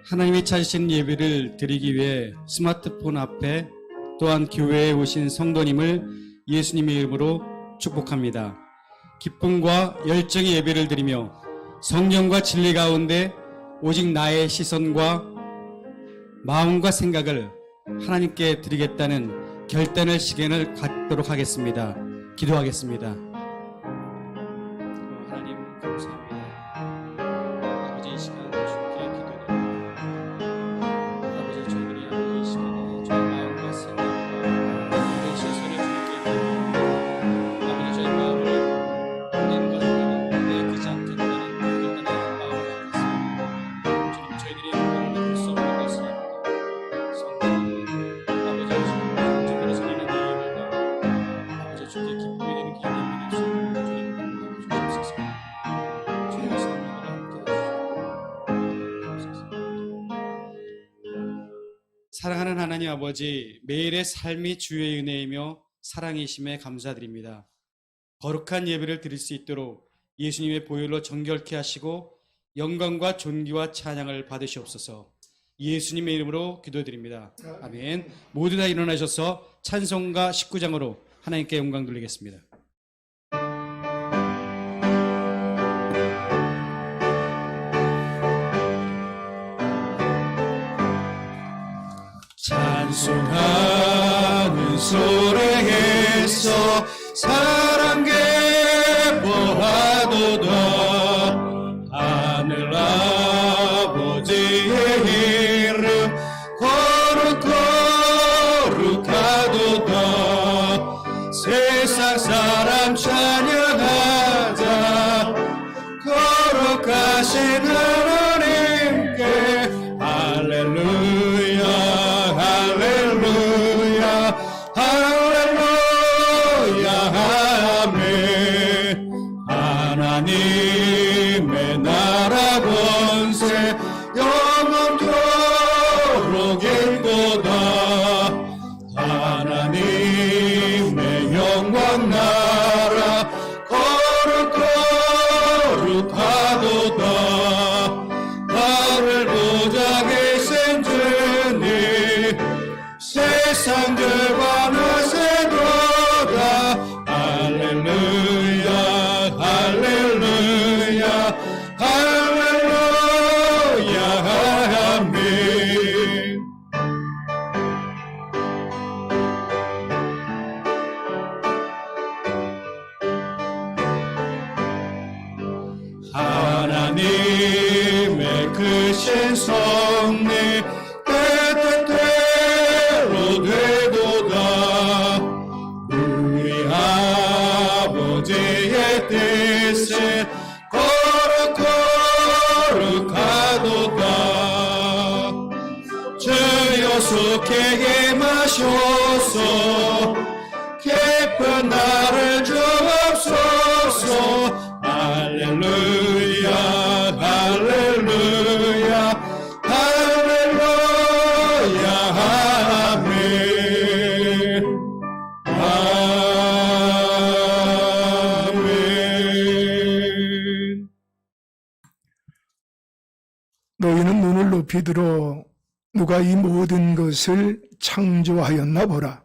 하나님이 찾으신 예배를 드리기 위해 스마트폰 앞에 또한 교회에 오신 성도님을 예수님의 이름으로 축복합니다. 기쁨과 열정의 예배를 드리며 성령과 진리 가운데 오직 나의 시선과 마음과 생각을 하나님께 드리겠다는 결단의 시간을 갖도록 하겠습니다. 기도하겠습니다. 하나님 감사합니다. 아버지 이 시간 주께 기도드립니다. 아버지 저희들이 아버지 이 시간에 저희 마음과 생각과 우리의 시선을 주님께 드립니다. 아버지 저희 마음을 낸 것들은 내키지 않겠다는 결단의 마음을 갖겠습니다. 주님 저희들이 영광을 누릴 수 없는 것을 주께 기쁨이 되는 기쁨이 될 수 있는 주님 감사합니다. 주옵소서. 주의 성령으로 함께 하소서. 사랑하는 하나님 아버지, 매일의 삶이 주의 은혜이며 사랑이심에 감사드립니다. 거룩한 예배를 드릴 수 있도록 예수님의 보혈로 정결케 하시고 영광과 존귀와 찬양을 받으시옵소서. 예수님의 이름으로 기도드립니다. 아멘. 모두 다 일어나셔서 찬송가 19장으로 하나님께 영광 돌리겠습니다. 찬송하는 소리에서 사랑 기뻐하도다. 하늘 아버지의 이름 거룩하도다. 세상 사람 찬양하자. 거룩하신 하나님께 할렐루야 할렐루야 할렐루야 아멘. 하나님의 나라 권세 영원토록 일도다. 하나님의 영광 나라 거룩하도다. 하늘 보좌 계신 주님 세상들과 나세도다. 할렐루야 할렐루야 할렐루야 아멘. 하나님의 크신 섭리 때때때로 되도다. 우리 아버지의 뜻은 거룩하도다. 주여 속히 임하소서. 깊은 나를 주옵소서. 할렐루야 할렐루야 할렐루야 아멘 아멘. 너희는 눈을 높이 들어 누가 이 모든 것을 창조하였나 보라.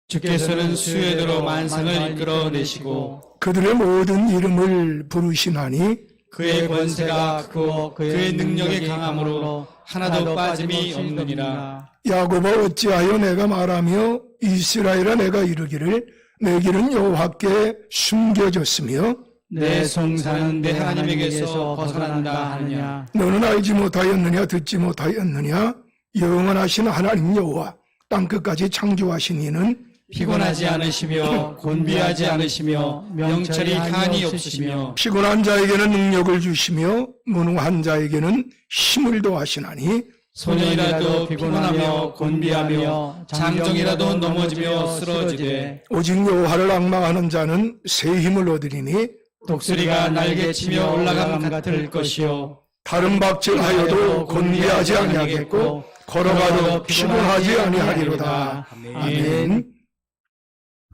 주께서는 수에 들어 만상을 이끌어내시고 그들의 모든 이름을 부르시나니 그의 권세가 크고 그의 능력이 강함으로 하나도 빠짐이 없느니라. 야곱아 어찌하여 내가 말하며 이스라엘아 내가 이르기를 내 길은 여호와께 숨겨졌으며 내 송사는 내 하나님에게서 벗어난다 하느냐. 너는 알지 못하였느냐 듣지 못하였느냐. 영원하신 하나님 여호와 땅끝까지 창조하신 이는 피곤하지 않으시며 곤비하지 않으시며 명철이 한이 없으시며 피곤한 자에게는 능력을 주시며 무능한 자에게는 힘을 더하시나니 소년이라도 피곤하며 곤비하며 장정이라도 넘어지며 쓰러지되 오직 여호와를 앙망하는 자는 새 힘을 얻으리니 독수리가 날개치며 올라감 같을 것이요 다른 박질하여도 곤비하지 아니하겠고 걸어가도 피곤하지 아니하리로다. 아멘.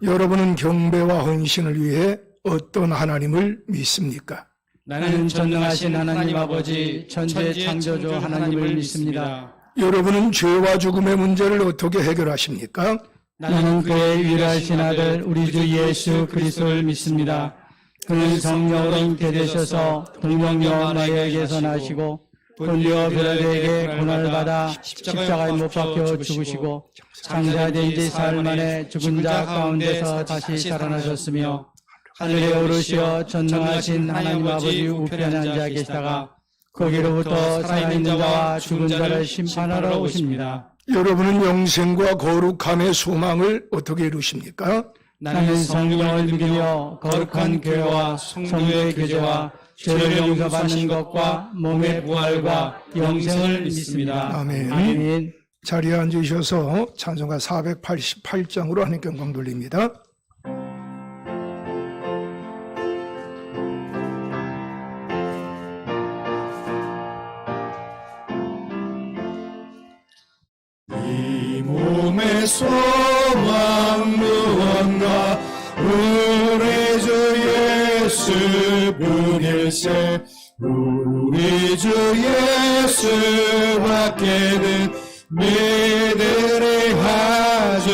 여러분은 경배와 헌신을 위해 어떤 하나님을 믿습니까? 나는 전능하신 하나님 아버지 천지의 창조주 하나님을 믿습니다. 여러분은 죄와 죽음의 문제를 어떻게 해결하십니까? 나는 그의 유일하신 아들 우리 주 예수 그리스도를 믿습니다. 그는 성령으로 잉태되셔서 동정녀 마리아에게서 나시고 본디오 빌라도에게 고난을 받아 십자가에 못 박혀 죽으시고 장사된 지 사흘 만에 죽은 자 가운데서 다시 살아나셨으며 하늘에 오르시어 전능하신 하나님 아버지 우편에 앉아 계시다가 거기로부터 살아있는 자와 죽은 자를 심판하러 오십니다. 여러분은 영생과 거룩함의 소망을 어떻게 이루십니까? 나는 성령을 믿으며 거룩한 교회와 성도의 교제와 죄를 용서받는 것과 몸의 부활과 영생을 믿습니다. 아멘. 아멘. 자리에 앉으셔서 찬송가 488장으로 하나님께 영광 돌립니다. 이 몸의 소망 무언가 우리 주 예수뿐일세. 우리 주 예수밖에는 믿으리 하주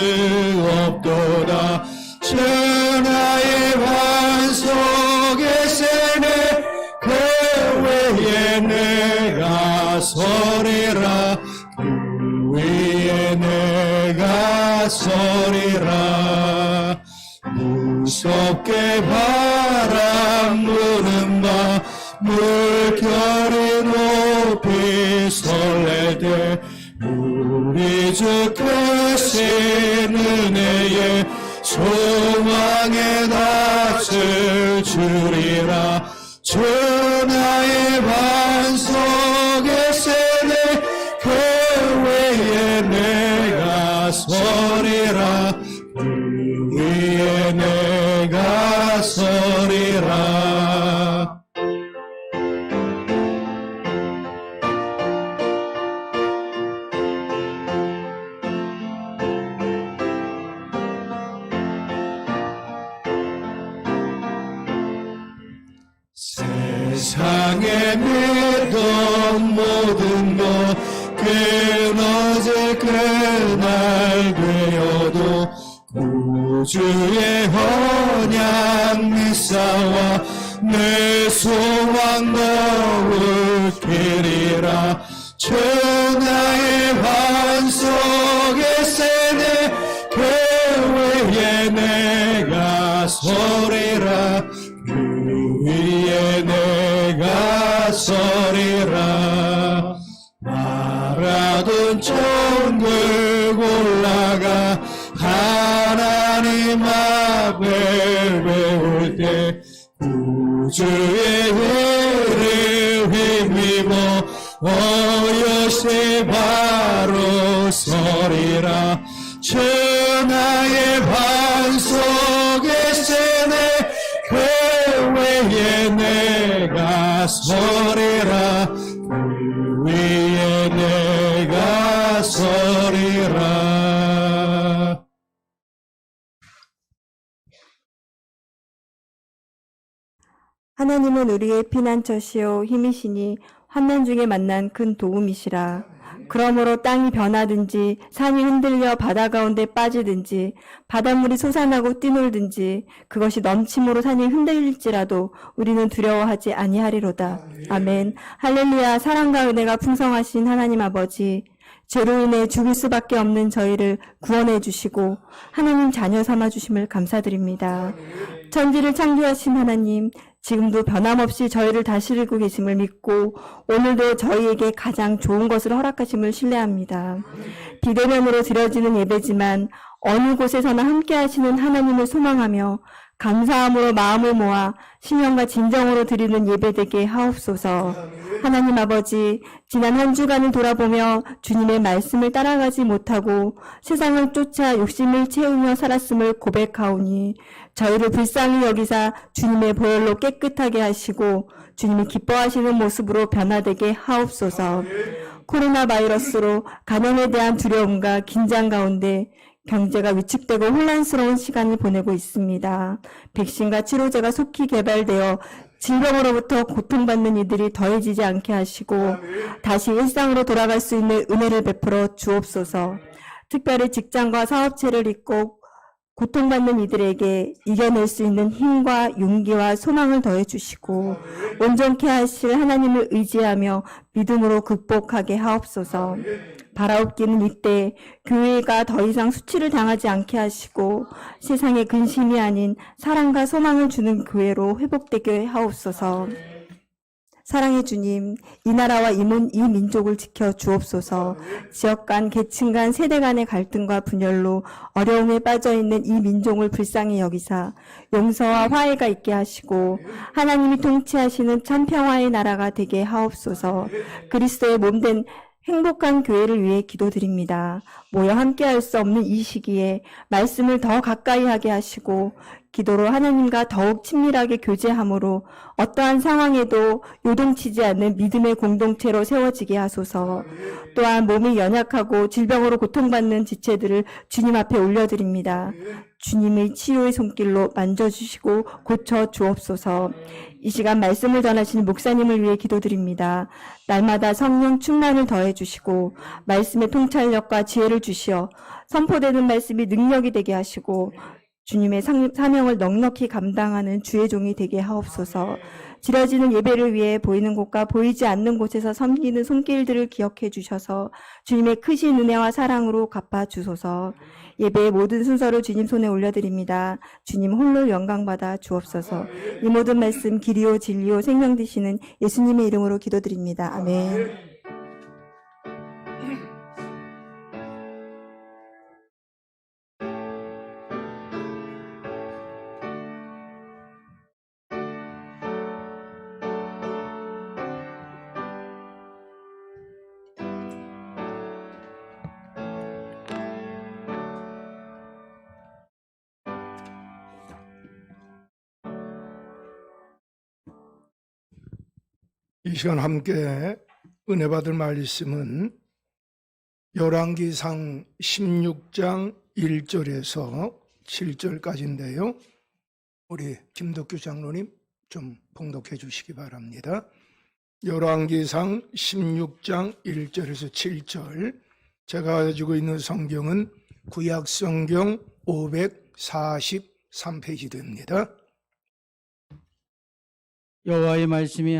없도다. 천하의 반석에 세네 그 외에 내가 서리라. 그 위에 내가 서리라. 무섭게 바람 부는 바 물결이 높이 설렐 때 우리 주 크신 은혜에 소망의 낯을 주리라. 천하의 반석에 세네 그 외에 내가 서리라. 그 위에 내가 서리라. 세상에 믿던 모든 것 끊어질 그날 되어도 구주의 언약 미사와 내 소망 더욱 기리라. 천하의 반석에 세네 그 위에 내가 서리라. 그 위에 내가 서리라. 말하던 천국 올라가 하나님 앞에 배울 때 구주의 일을 힘입어 어여시 바로 서리라. 천하의 반석에 세네 그 위에 내가 서리라. 그 위에 내가 서리라. 하나님은 우리의 피난처시요 힘이시니 환난 중에 만난 큰 도움이시라. 그러므로 땅이 변하든지 산이 흔들려 바다 가운데 빠지든지 바닷물이 솟아나고 뛰놀든지 그것이 넘침으로 산이 흔들릴지라도 우리는 두려워하지 아니하리로다. 아멘. 할렐루야. 사랑과 은혜가 풍성하신 하나님 아버지, 죄로 인해 죽을 수밖에 없는 저희를 구원해 주시고 하나님 자녀 삼아 주심을 감사드립니다. 천지를 창조하신 하나님, 지금도 변함없이 저희를 다스리고 계심을 믿고 오늘도 저희에게 가장 좋은 것을 허락하심을 신뢰합니다. 비대면으로 드려지는 예배지만 어느 곳에서나 함께 하시는 하나님을 소망하며 감사함으로 마음을 모아 신령과 진정으로 드리는 예배되게 하옵소서. 하나님 아버지, 지난 한 주간을 돌아보며 주님의 말씀을 따라가지 못하고 세상을 쫓아 욕심을 채우며 살았음을 고백하오니 저희를 불쌍히 여기사 주님의 보혈로 깨끗하게 하시고 주님이 기뻐하시는 모습으로 변화되게 하옵소서. 코로나 바이러스로 감염에 대한 두려움과 긴장 가운데 경제가 위축되고 혼란스러운 시간을 보내고 있습니다. 백신과 치료제가 속히 개발되어 질병으로부터 고통받는 이들이 더해지지 않게 하시고 다시 일상으로 돌아갈 수 있는 은혜를 베풀어 주옵소서. 특별히 직장과 사업체를 잇고 고통받는 이들에게 이겨낼 수 있는 힘과 용기와 소망을 더해 주시고 온전케 하실 하나님을 의지하며 믿음으로 극복하게 하옵소서. 바라옵기는 이때 교회가 더 이상 수치를 당하지 않게 하시고 세상에 근심이 아닌 사랑과 소망을 주는 교회로 회복되게 하옵소서. 사랑의 주님, 이 나라와 이 민족을 지켜 주옵소서. 지역 간, 계층 간, 세대 간의 갈등과 분열로 어려움에 빠져 있는 이 민족을 불쌍히 여기사 용서와 화해가 있게 하시고 하나님이 통치하시는 참 평화의 나라가 되게 하옵소서. 그리스도의 몸된 행복한 교회를 위해 기도드립니다. 모여 함께할 수 없는 이 시기에 말씀을 더 가까이 하게 하시고 기도로 하나님과 더욱 친밀하게 교제함으로 어떠한 상황에도 요동치지 않는 믿음의 공동체로 세워지게 하소서. 또한 몸이 연약하고 질병으로 고통받는 지체들을 주님 앞에 올려드립니다. 주님의 치유의 손길로 만져주시고 고쳐 주옵소서. 이 시간 말씀을 전하시는 목사님을 위해 기도드립니다. 날마다 성령 충만을 더해 주시고 말씀의 통찰력과 지혜를 주시어 선포되는 말씀이 능력이 되게 하시고 주님의 사명을 넉넉히 감당하는 주의 종이 되게 하옵소서. 지려지는 예배를 위해 보이는 곳과 보이지 않는 곳에서 섬기는 손길들을 기억해 주셔서 주님의 크신 은혜와 사랑으로 갚아 주소서. 예배의 모든 순서를 주님 손에 올려드립니다. 주님 홀로 영광받아 주옵소서. 이 모든 말씀 길이요 진리요 생명 되시는 예수님의 이름으로 기도드립니다. 아멘. 이 시간 함께 은혜 받을 말씀은 열왕기상 16장 1절에서 7절까지인데요. 우리 김덕규 장로님 좀 봉독해 주시기 바랍니다. 열왕기상 16장 1절에서 7절. 제가 가지고 있는 성경은 구약 성경 543페이지 됩니다. 여호와의 말씀이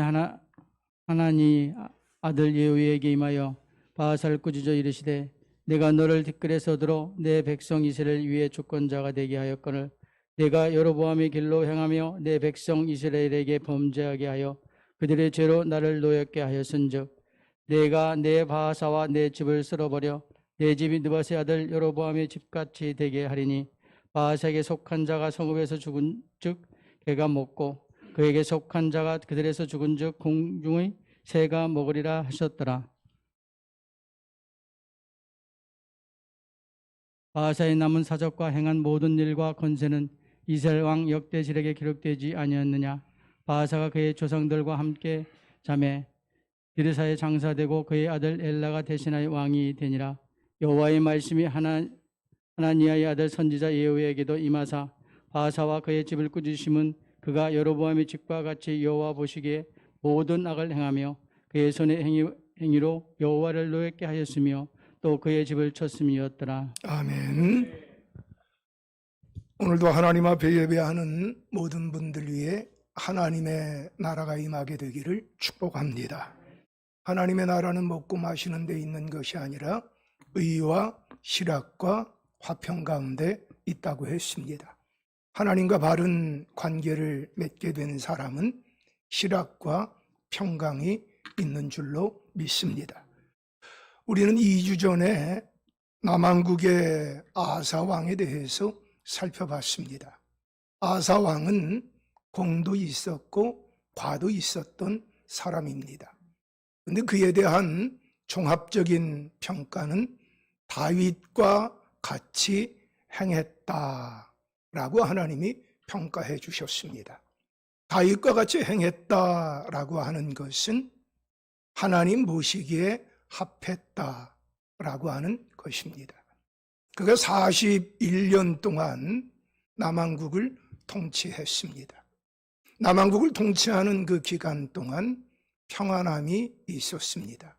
하나니 아들 예후에게 임하여 바하사를 꾸짖어 이르시되 내가 너를 티끌에서 들어 내 백성 이스라엘 위에 주권자가 되게 하였거늘 내가 여로보암의 길로 행하며 내 백성 이스라엘에게 범죄하게 하여 그들의 죄로 나를 노엽게 하였은즉 내가 내 바하사와 내 집을 쓸어버려 내 집이 느밧의 아들 여로보암의 집같이 되게 하리니 바하사에게 속한 자가 성읍에서 죽은즉 개가 먹고 그에게 속한 자가 그들에서 죽은즉 공중의 새가 먹으리라 하셨더라. 바하사의 남은 사적과 행한 모든 일과 권세는 이스라엘 왕 역대실에게 기록되지 아니었느냐. 바하사가 그의 조상들과 함께 자매 디르사에 장사되고 그의 아들 엘라가 대신하여 왕이 되니라. 여호와의 말씀이 하나니아의 아들 선지자 예후에게도 임하사 바하사와 그의 집을 꾸짖으심은 그가 여로보암의 집과 같이 여호와 보시기에 모든 악을 행하며 그의 손의 행위로 여호와를 노엽게 하였으며 또 그의 집을 쳤음이었더라. 아멘. 오늘도 하나님 앞에 예배하는 모든 분들 위해 하나님의 나라가 임하게 되기를 축복합니다. 하나님의 나라는 먹고 마시는 데 있는 것이 아니라 의와 실학과 화평 가운데 있다고 했습니다. 하나님과 바른 관계를 맺게 된 사람은 실학과 평강이 있는 줄로 믿습니다. 우리는 2주 전에 남한국의 아사 왕에 대해서 살펴봤습니다. 아사 왕은 공도 있었고 과도 있었던 사람입니다. 그런데 그에 대한 종합적인 평가는 다윗과 같이 행했다 라고 하나님이 평가해 주셨습니다. 다윗과 같이 행했다라고 하는 것은 하나님 보시기에 합했다라고 하는 것입니다. 그가 41년 동안 남한국을 통치했습니다. 남왕국을 통치하는 그 기간 동안 평안함이 있었습니다.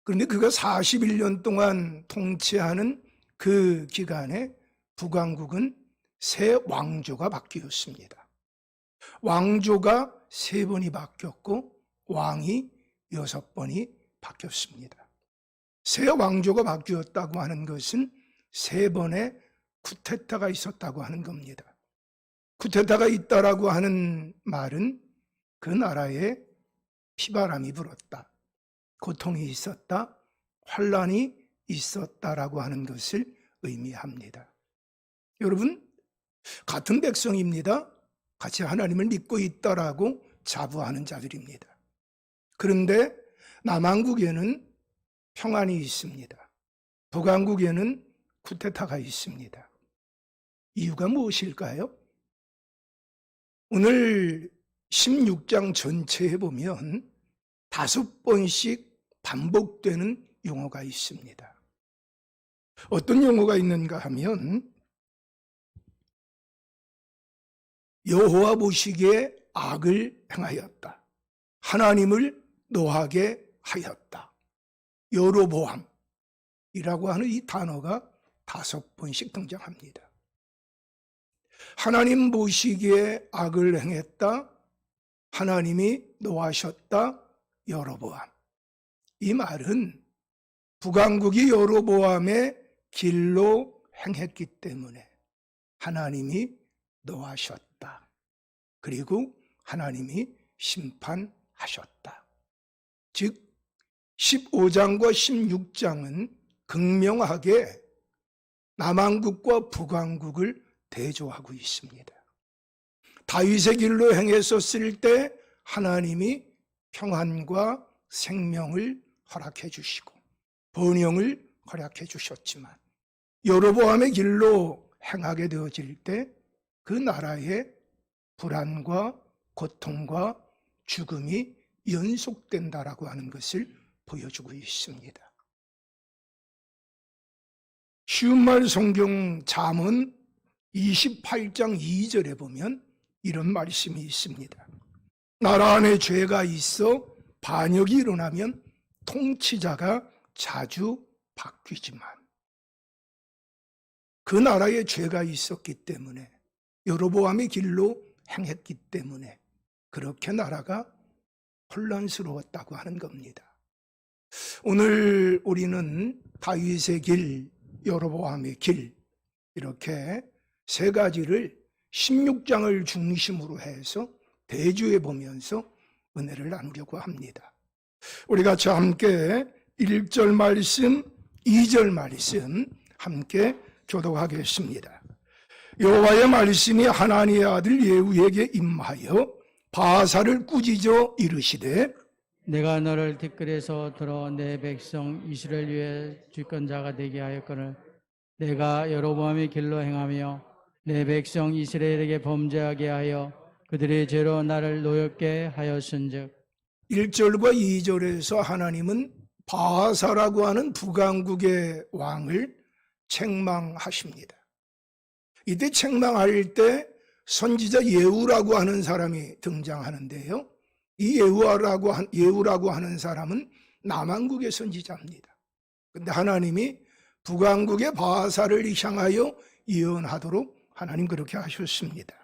그런데 그가 41년 동안 통치하는 그 기간에 북왕국은 새 왕조가 바뀌었습니다. 왕조가 3번이 바뀌었고 왕이 6번이 바뀌었습니다. 새 왕조가 바뀌었다고 하는 것은 3번의 쿠데타가 있었다고 하는 겁니다. 쿠데타가 있다라고 하는 말은 그 나라에 피바람이 불었다, 고통이 있었다, 환란이 있었다라고 하는 것을 의미합니다. 여러분, 같은 백성입니다. 같이 하나님을 믿고 있다라고 자부하는 자들입니다. 그런데 남왕국에는 평안이 있습니다. 북왕국에는 쿠데타가 있습니다. 이유가 무엇일까요? 오늘 16장 전체에 보면 5번씩 반복되는 용어가 있습니다. 어떤 용어가 있는가 하면 여호와 보시기에 악을 행하였다, 하나님을 노하게 하였다, 여로보암이라고 하는 이 단어가 5번씩 등장합니다. 하나님 보시기에 악을 행했다, 하나님이 노하셨다, 여로보암. 이 말은 북왕국이 여로보암의 길로 행했기 때문에 하나님이 노하셨다, 그리고 하나님이 심판하셨다. 즉 15장과 16장은 극명하게 남왕국과 북왕국을 대조하고 있습니다. 다윗의 길로 행했었을 때 하나님이 평안과 생명을 허락해 주시고 번영을 허락해 주셨지만, 여로보암의 길로 행하게 되어질 때 그 나라에 불안과 고통과 죽음이 연속된다라고 하는 것을 보여주고 있습니다. 쉬운 말 성경 잠언 28장 2절에 보면 이런 말씀이 있습니다. 나라 안에 죄가 있어 반역이 일어나면 통치자가 자주 바뀌지만, 그 나라에 죄가 있었기 때문에, 여로보암의 길로 행했기 때문에 그렇게 나라가 혼란스러웠다고 하는 겁니다. 오늘 우리는 다윗의 길, 여로보암의 길, 이렇게 3가지를 16장을 중심으로 해서 대조해 보면서 은혜를 나누려고 합니다. 우리 같이 함께 1절 말씀, 2절 말씀 함께 교독하겠습니다. 여호와의 말씀이 하나니의 아들 예후에게 임하여 바사를 꾸짖어 이르시되, 내가 너를 티끌에서 들어 내 백성 이스라엘 위에 주권자가 되게 하였거늘 내가 여로보암의 길로 행하며 내 백성 이스라엘에게 범죄하게 하여 그들의 죄로 나를 노엽게 하였은즉. 1절과 2절에서 하나님은 바사라고 하는 북왕국의 왕을 책망하십니다. 이때 책망할 때 선지자 예후라고 하는 사람이 등장하는데요, 이 예후라고 하는 사람은 남왕국의 선지자입니다. 그런데 하나님이 북왕국의 바사를 향하여 예언하도록 하나님 그렇게 하셨습니다.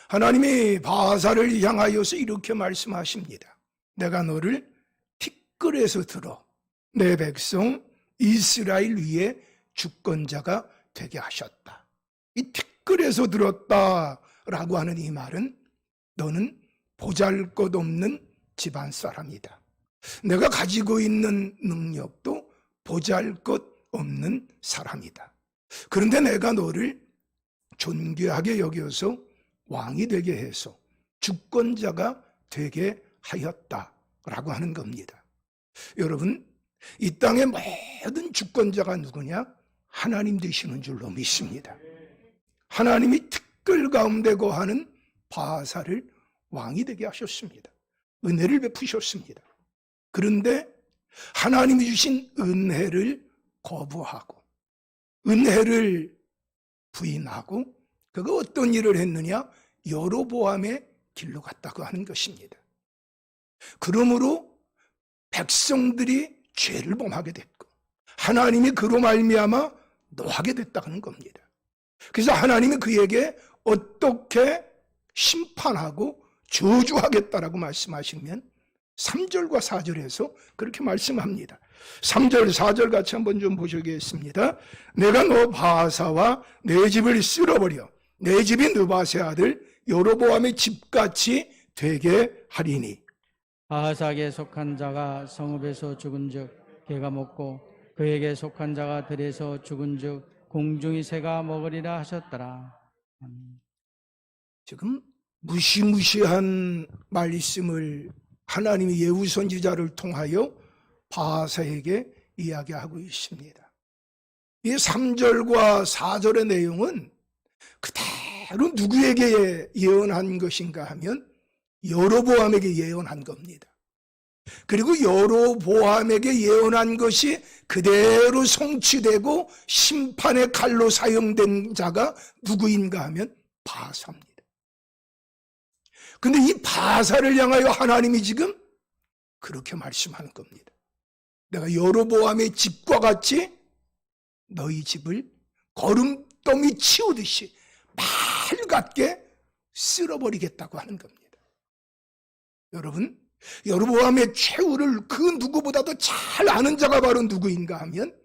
하나님이 바사를 향하여서 이렇게 말씀하십니다. 내가 너를 티끌에서 들어 내 백성 이스라엘 위에 주권자가 되게 하셨다. 이 티끌에서 들었다라고 하는 이 말은 너는 보잘것없는 집안 사람이다. 내가 가지고 있는 능력도 보잘것없는 사람이다. 그런데 내가 너를 존귀하게 여겨서 왕이 되게 해서 주권자가 되게 하였다라고 하는 겁니다. 여러분, 이 땅의 모든 주권자가 누구냐? 하나님 되시는 줄로 믿습니다. 하나님이 티끌 가운데 거하는 바사를 왕이 되게 하셨습니다. 은혜를 베푸셨습니다. 그런데 하나님이 주신 은혜를 거부하고 은혜를 부인하고 그가 어떤 일을 했느냐? 여로보암의 길로 갔다고 하는 것입니다. 그러므로 백성들이 죄를 범하게 됐고 하나님이 그로 말미암아 노하게 됐다는 겁니다. 그래서 하나님이 그에게 어떻게 심판하고 저주하겠다라고 말씀하시면 3절과 4절에서 그렇게 말씀합니다. 3절 4절 같이 한번 좀 보시겠습니다. 내가 너 바하사와 내 집을 쓸어버려 내 집이 느바세 아들 여로보암의 집같이 되게 하리니. 아하삭에 속한 자가 성읍에서 죽은즉 개가 먹고 그에게 속한 자가 들에서 죽은즉 공중의 새가 먹으리라 하셨더라. 지금 무시무시한 말씀을 하나님이 예후 선지자를 통하여 바하사에게 이야기하고 있습니다. 이 3절과 4절의 내용은 그대로 누구에게 예언한 것인가 하면 여로보암에게 예언한 겁니다. 그리고 여로보암에게 예언한 것이 그대로 성취되고 심판의 칼로 사용된 자가 누구인가 하면 바하사입니다. 근데 이 바하사를 향하여 하나님이 지금 그렇게 말씀하는 겁니다. 내가 여로보암의 집과 같이 너희 집을 거름더미 치우듯이 맑게 쓸어버리겠다고 하는 겁니다. 여러분, 여로보암의 최후를 그 누구보다도 잘 아는 자가 바로 누구인가 하면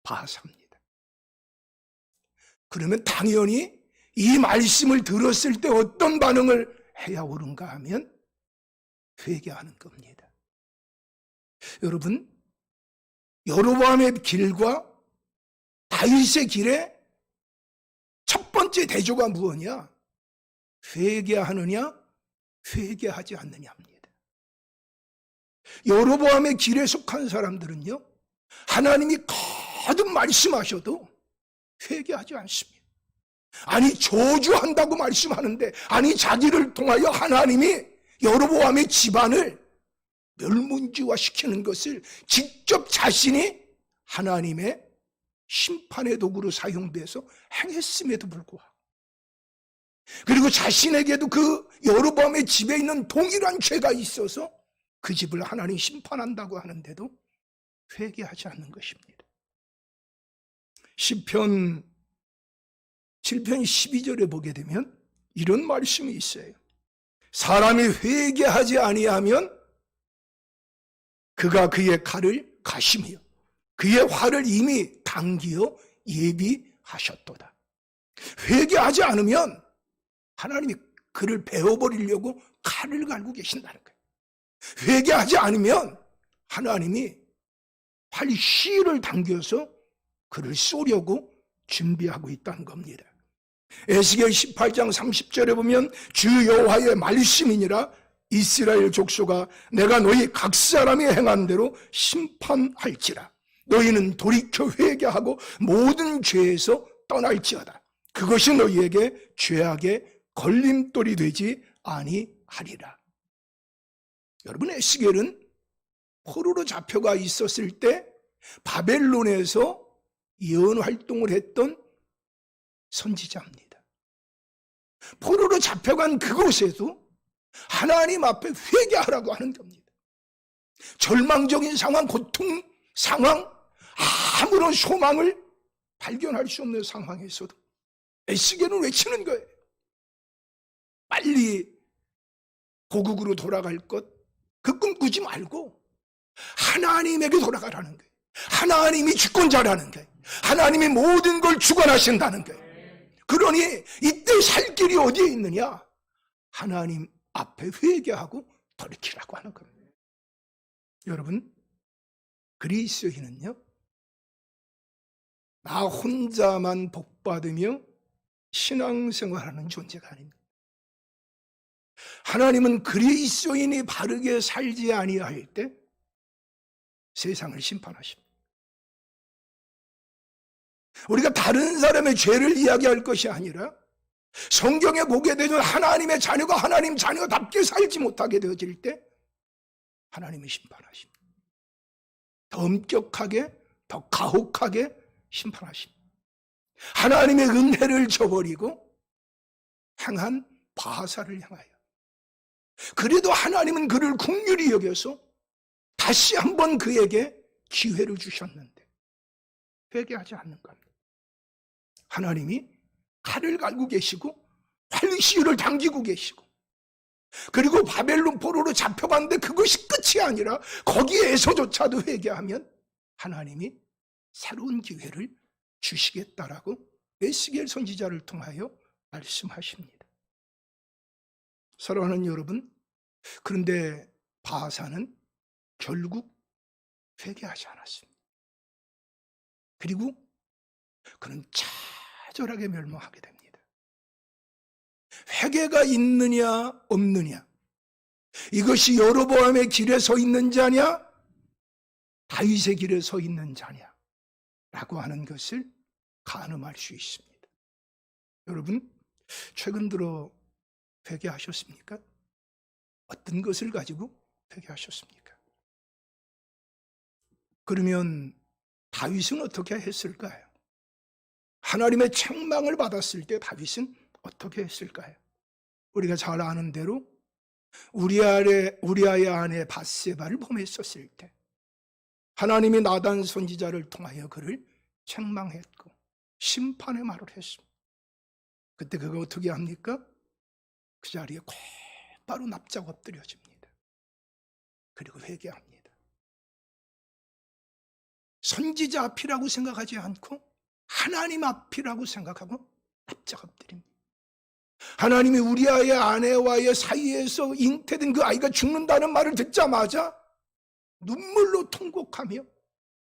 바하사입니다. 그러면 당연히 이 말씀을 들었을 때 어떤 반응을 해야 옳은가 하면 회개하는 겁니다. 여러분, 여로보암의 길과 다윗의 길의 첫 번째 대조가 무엇이냐? 회개하느냐, 회개하지 않느냐입니다. 여로보암의 길에 속한 사람들은요, 하나님이 거듭 말씀하셔도 회개하지 않습니다. 아니 저주한다고 말씀하는데, 아니 자기를 통하여 하나님이 여로보암의 집안을 멸문지화시키는 것을 직접 자신이 하나님의 심판의 도구로 사용돼서 행했음에도 불구하고, 그리고 자신에게도 그 여로보암의 집에 있는 동일한 죄가 있어서 그 집을 하나님 심판한다고 하는데도 회개하지 않는 것입니다. 시편 7편 12절에 보게 되면 이런 말씀이 있어요. 사람이 회개하지 아니하면 그가 그의 칼을 가시며 그의 활을 이미 당기어 예비하셨도다. 회개하지 않으면 하나님이 그를 베어버리려고 칼을 갈고 계신다는 거예요. 회개하지 않으면 하나님이 활시를 당겨서 그를 쏘려고 준비하고 있다는 겁니다. 에스겔 18장 30절에 보면 주 여호와의 말씀이니라 이스라엘 족속아 내가 너희 각 사람이 행한 대로 심판할지라. 너희는 돌이켜 회개하고 모든 죄에서 떠날지어다. 그것이 너희에게 죄악의 걸림돌이 되지 아니하리라. 여러분, 에스겔은 포로로 잡혀가 있었을 때 바벨론에서 예언 활동을 했던 선지자입니다. 포로로 잡혀간 그곳에도 하나님 앞에 회개하라고 하는 겁니다. 절망적인 상황, 고통 상황, 아무런 소망을 발견할 수 없는 상황에서도 에스겔은 외치는 거예요. 빨리 고국으로 돌아갈 것, 그 꿈 꾸지 말고 하나님에게 돌아가라는 거예요. 하나님이 주권자라는 거예요. 하나님이 모든 걸 주관하신다는 거예요. 그러니 이때 살 길이 어디에 있느냐? 하나님 앞에 회개하고 돌이키라고 하는 겁니다. 여러분, 그리스도인은요, 나 혼자만 복받으며 신앙생활하는 존재가 아닙니다. 하나님은 그리스도인이 바르게 살지 아니할 때 세상을 심판하십니다. 우리가 다른 사람의 죄를 이야기할 것이 아니라 성경에 보게 되는 하나님의 자녀가 하나님 자녀답게 살지 못하게 되어질 때 하나님이 심판하십니다. 더 엄격하게, 더 가혹하게 심판하십니다. 하나님의 은혜를 저버리고 행한 바하사를 향하여 그래도 하나님은 그를 긍휼히 여겨서 다시 한번 그에게 기회를 주셨는데 회개하지 않는 겁니다. 하나님이 칼을 갈고 계시고 활시위를 당기고 계시고, 그리고 바벨론 포로로 잡혀갔는데 그것이 끝이 아니라 거기에서조차도 회개하면 하나님이 새로운 기회를 주시겠다라고 에스겔 선지자를 통하여 말씀하십니다. 사랑하는 여러분, 그런데 바하사는 결국 회개하지 않았습니다. 그리고 그는 처절하게 멸망하게 됩니다. 회개가 있느냐 없느냐, 이것이 여로보암의 길에 서 있는 자냐 다윗의 길에 서 있는 자냐 라고 하는 것을 가늠할 수 있습니다. 여러분, 최근 들어 회개하셨습니까? 어떤 것을 가지고 회개하셨습니까? 그러면 다윗은 어떻게 했을까요? 하나님의 책망을 받았을 때 다윗은 어떻게 했을까요? 우리가 잘 아는 대로 우리아의 아내 밧세바를 범했었을 때 하나님이 나단 선지자를 통하여 그를 책망했고 심판의 말을 했습니다. 그때 그가 어떻게 합니까? 그 자리에 곧바로 납작 엎드려집니다. 그리고 회개합니다. 선지자 앞이라고 생각하지 않고 하나님 앞이라고 생각하고 납작 엎드립니다. 하나님이 우리아의 아내와의 사이에서 잉태된 그 아이가 죽는다는 말을 듣자마자 눈물로 통곡하며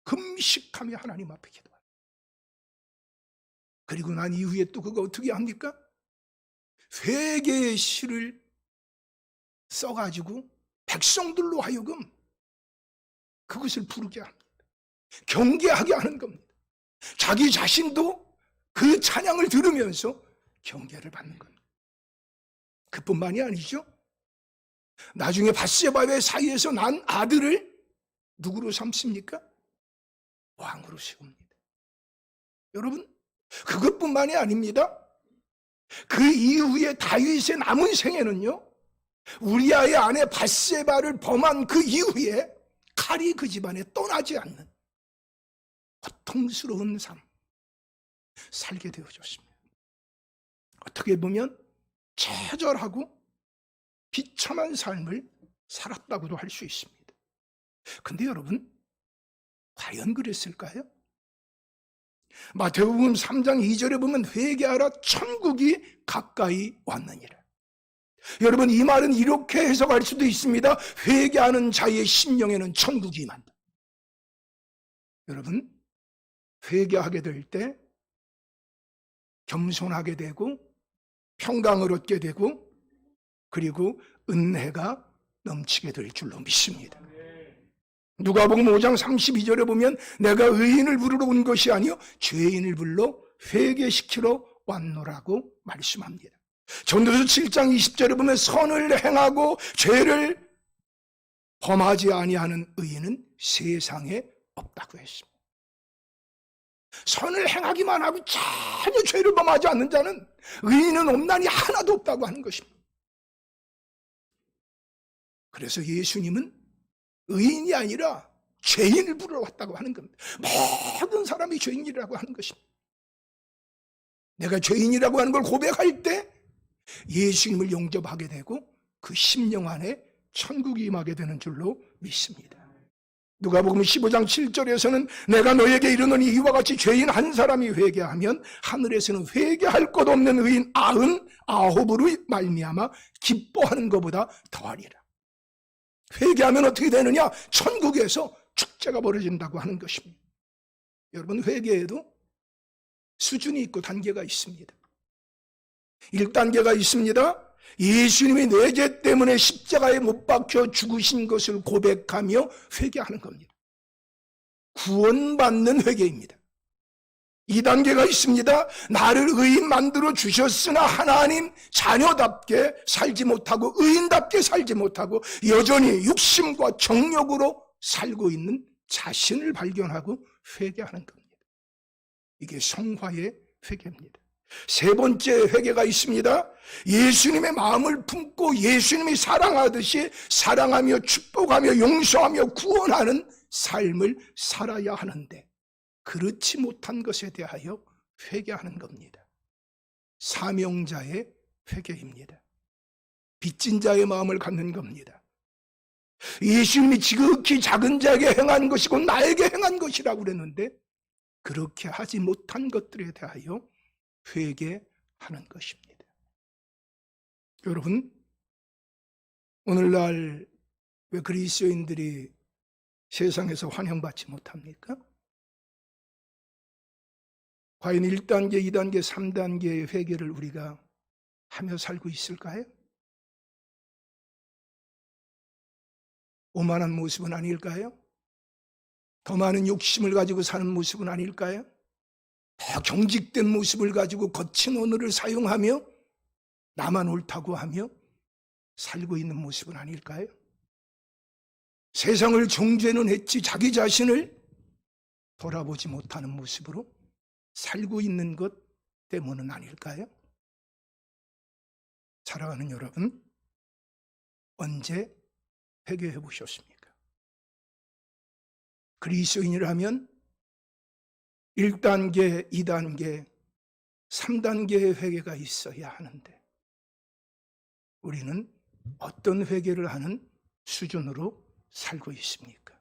금식하며 하나님 앞에 기도합니다. 그리고 난 이후에 또 그가 어떻게 합니까? 회개의 시를 써가지고 백성들로 하여금 그것을 부르게 합니다. 경계하게 하는 겁니다. 자기 자신도 그 찬양을 들으면서 경계를 받는 겁니다. 그뿐만이 아니죠. 나중에 밧세바의 사이에서 난 아들을 누구로 삼습니까? 왕으로 세웁니다. 여러분, 그것뿐만이 아닙니다. 그 이후에 다윗의 남은 생애는요, 우리아의 아내 밧세바를 범한 그 이후에 칼이 그 집안에 떠나지 않는 고통스러운 삶 살게 되어졌습니다. 어떻게 보면 처절하고 비참한 삶을 살았다고도 할 수 있습니다. 근데 여러분, 과연 그랬을까요? 마태복음 3장 2절에 보면 회개하라 천국이 가까이 왔느니라. 여러분, 이 말은 이렇게 해석할 수도 있습니다. 회개하는 자의 심령에는 천국이 임한다. 여러분, 회개하게 될 때 겸손하게 되고 평강을 얻게 되고 그리고 은혜가 넘치게 될 줄로 믿습니다. 누가복음 5장 32절에 보면 내가 의인을 부르러 온 것이 아니요 죄인을 불러 회개시키러 왔노라고 말씀합니다. 전도서 7장 20절에 보면 선을 행하고 죄를 범하지 아니하는 의인은 세상에 없다고 했습니다. 선을 행하기만 하고 전혀 죄를 범하지 않는 자는 의인은 없나니 하나도 없다고 하는 것입니다. 그래서 예수님은 의인이 아니라 죄인을 부르러 왔다고 하는 겁니다. 모든 사람이 죄인이라고 하는 것입니다. 내가 죄인이라고 하는 걸 고백할 때 예수님을 영접하게 되고 그 심령 안에 천국이 임하게 되는 줄로 믿습니다. 누가복음 15장 7절에서는 내가 너에게 이르노니 이와 같이 죄인 한 사람이 회개하면 하늘에서는 회개할 것 없는 의인 99으로 말미암아 기뻐하는 것보다 더하리라. 회개하면 어떻게 되느냐? 천국에서 축제가 벌어진다고 하는 것입니다. 여러분, 회개에도 수준이 있고 단계가 있습니다. 1단계가 있습니다. 예수님이 내 죄 때문에 십자가에 못 박혀 죽으신 것을 고백하며 회개하는 겁니다. 구원받는 회개입니다. 2단계가 있습니다. 나를 의인 만들어 주셨으나 하나님 자녀답게 살지 못하고 의인답게 살지 못하고 여전히 욕심과 정욕으로 살고 있는 자신을 발견하고 회개하는 겁니다. 이게 성화의 회개입니다. 세 번째 회개가 있습니다. 예수님의 마음을 품고 예수님이 사랑하듯이 사랑하며 축복하며 용서하며 구원하는 삶을 살아야 하는데 그렇지 못한 것에 대하여 회개하는 겁니다. 사명자의 회개입니다. 빚진 자의 마음을 갖는 겁니다. 예수님이 지극히 작은 자에게 행한 것이고 나에게 행한 것이라고 그랬는데 그렇게 하지 못한 것들에 대하여 회개하는 것입니다. 여러분, 오늘날 왜 그리스도인들이 세상에서 환영받지 못합니까? 과연 1단계, 2단계, 3단계의 회개를 우리가 하며 살고 있을까요? 오만한 모습은 아닐까요? 더 많은 욕심을 가지고 사는 모습은 아닐까요? 더 경직된 모습을 가지고 거친 언어를 사용하며 나만 옳다고 하며 살고 있는 모습은 아닐까요? 세상을 정죄는 했지 자기 자신을 돌아보지 못하는 모습으로 살고 있는 것 때문은 아닐까요? 사랑하는 여러분, 언제 회개해 보셨습니까? 그리스도인이라면 1단계, 2단계, 3단계의 회개가 있어야 하는데 우리는 어떤 회개를 하는 수준으로 살고 있습니까?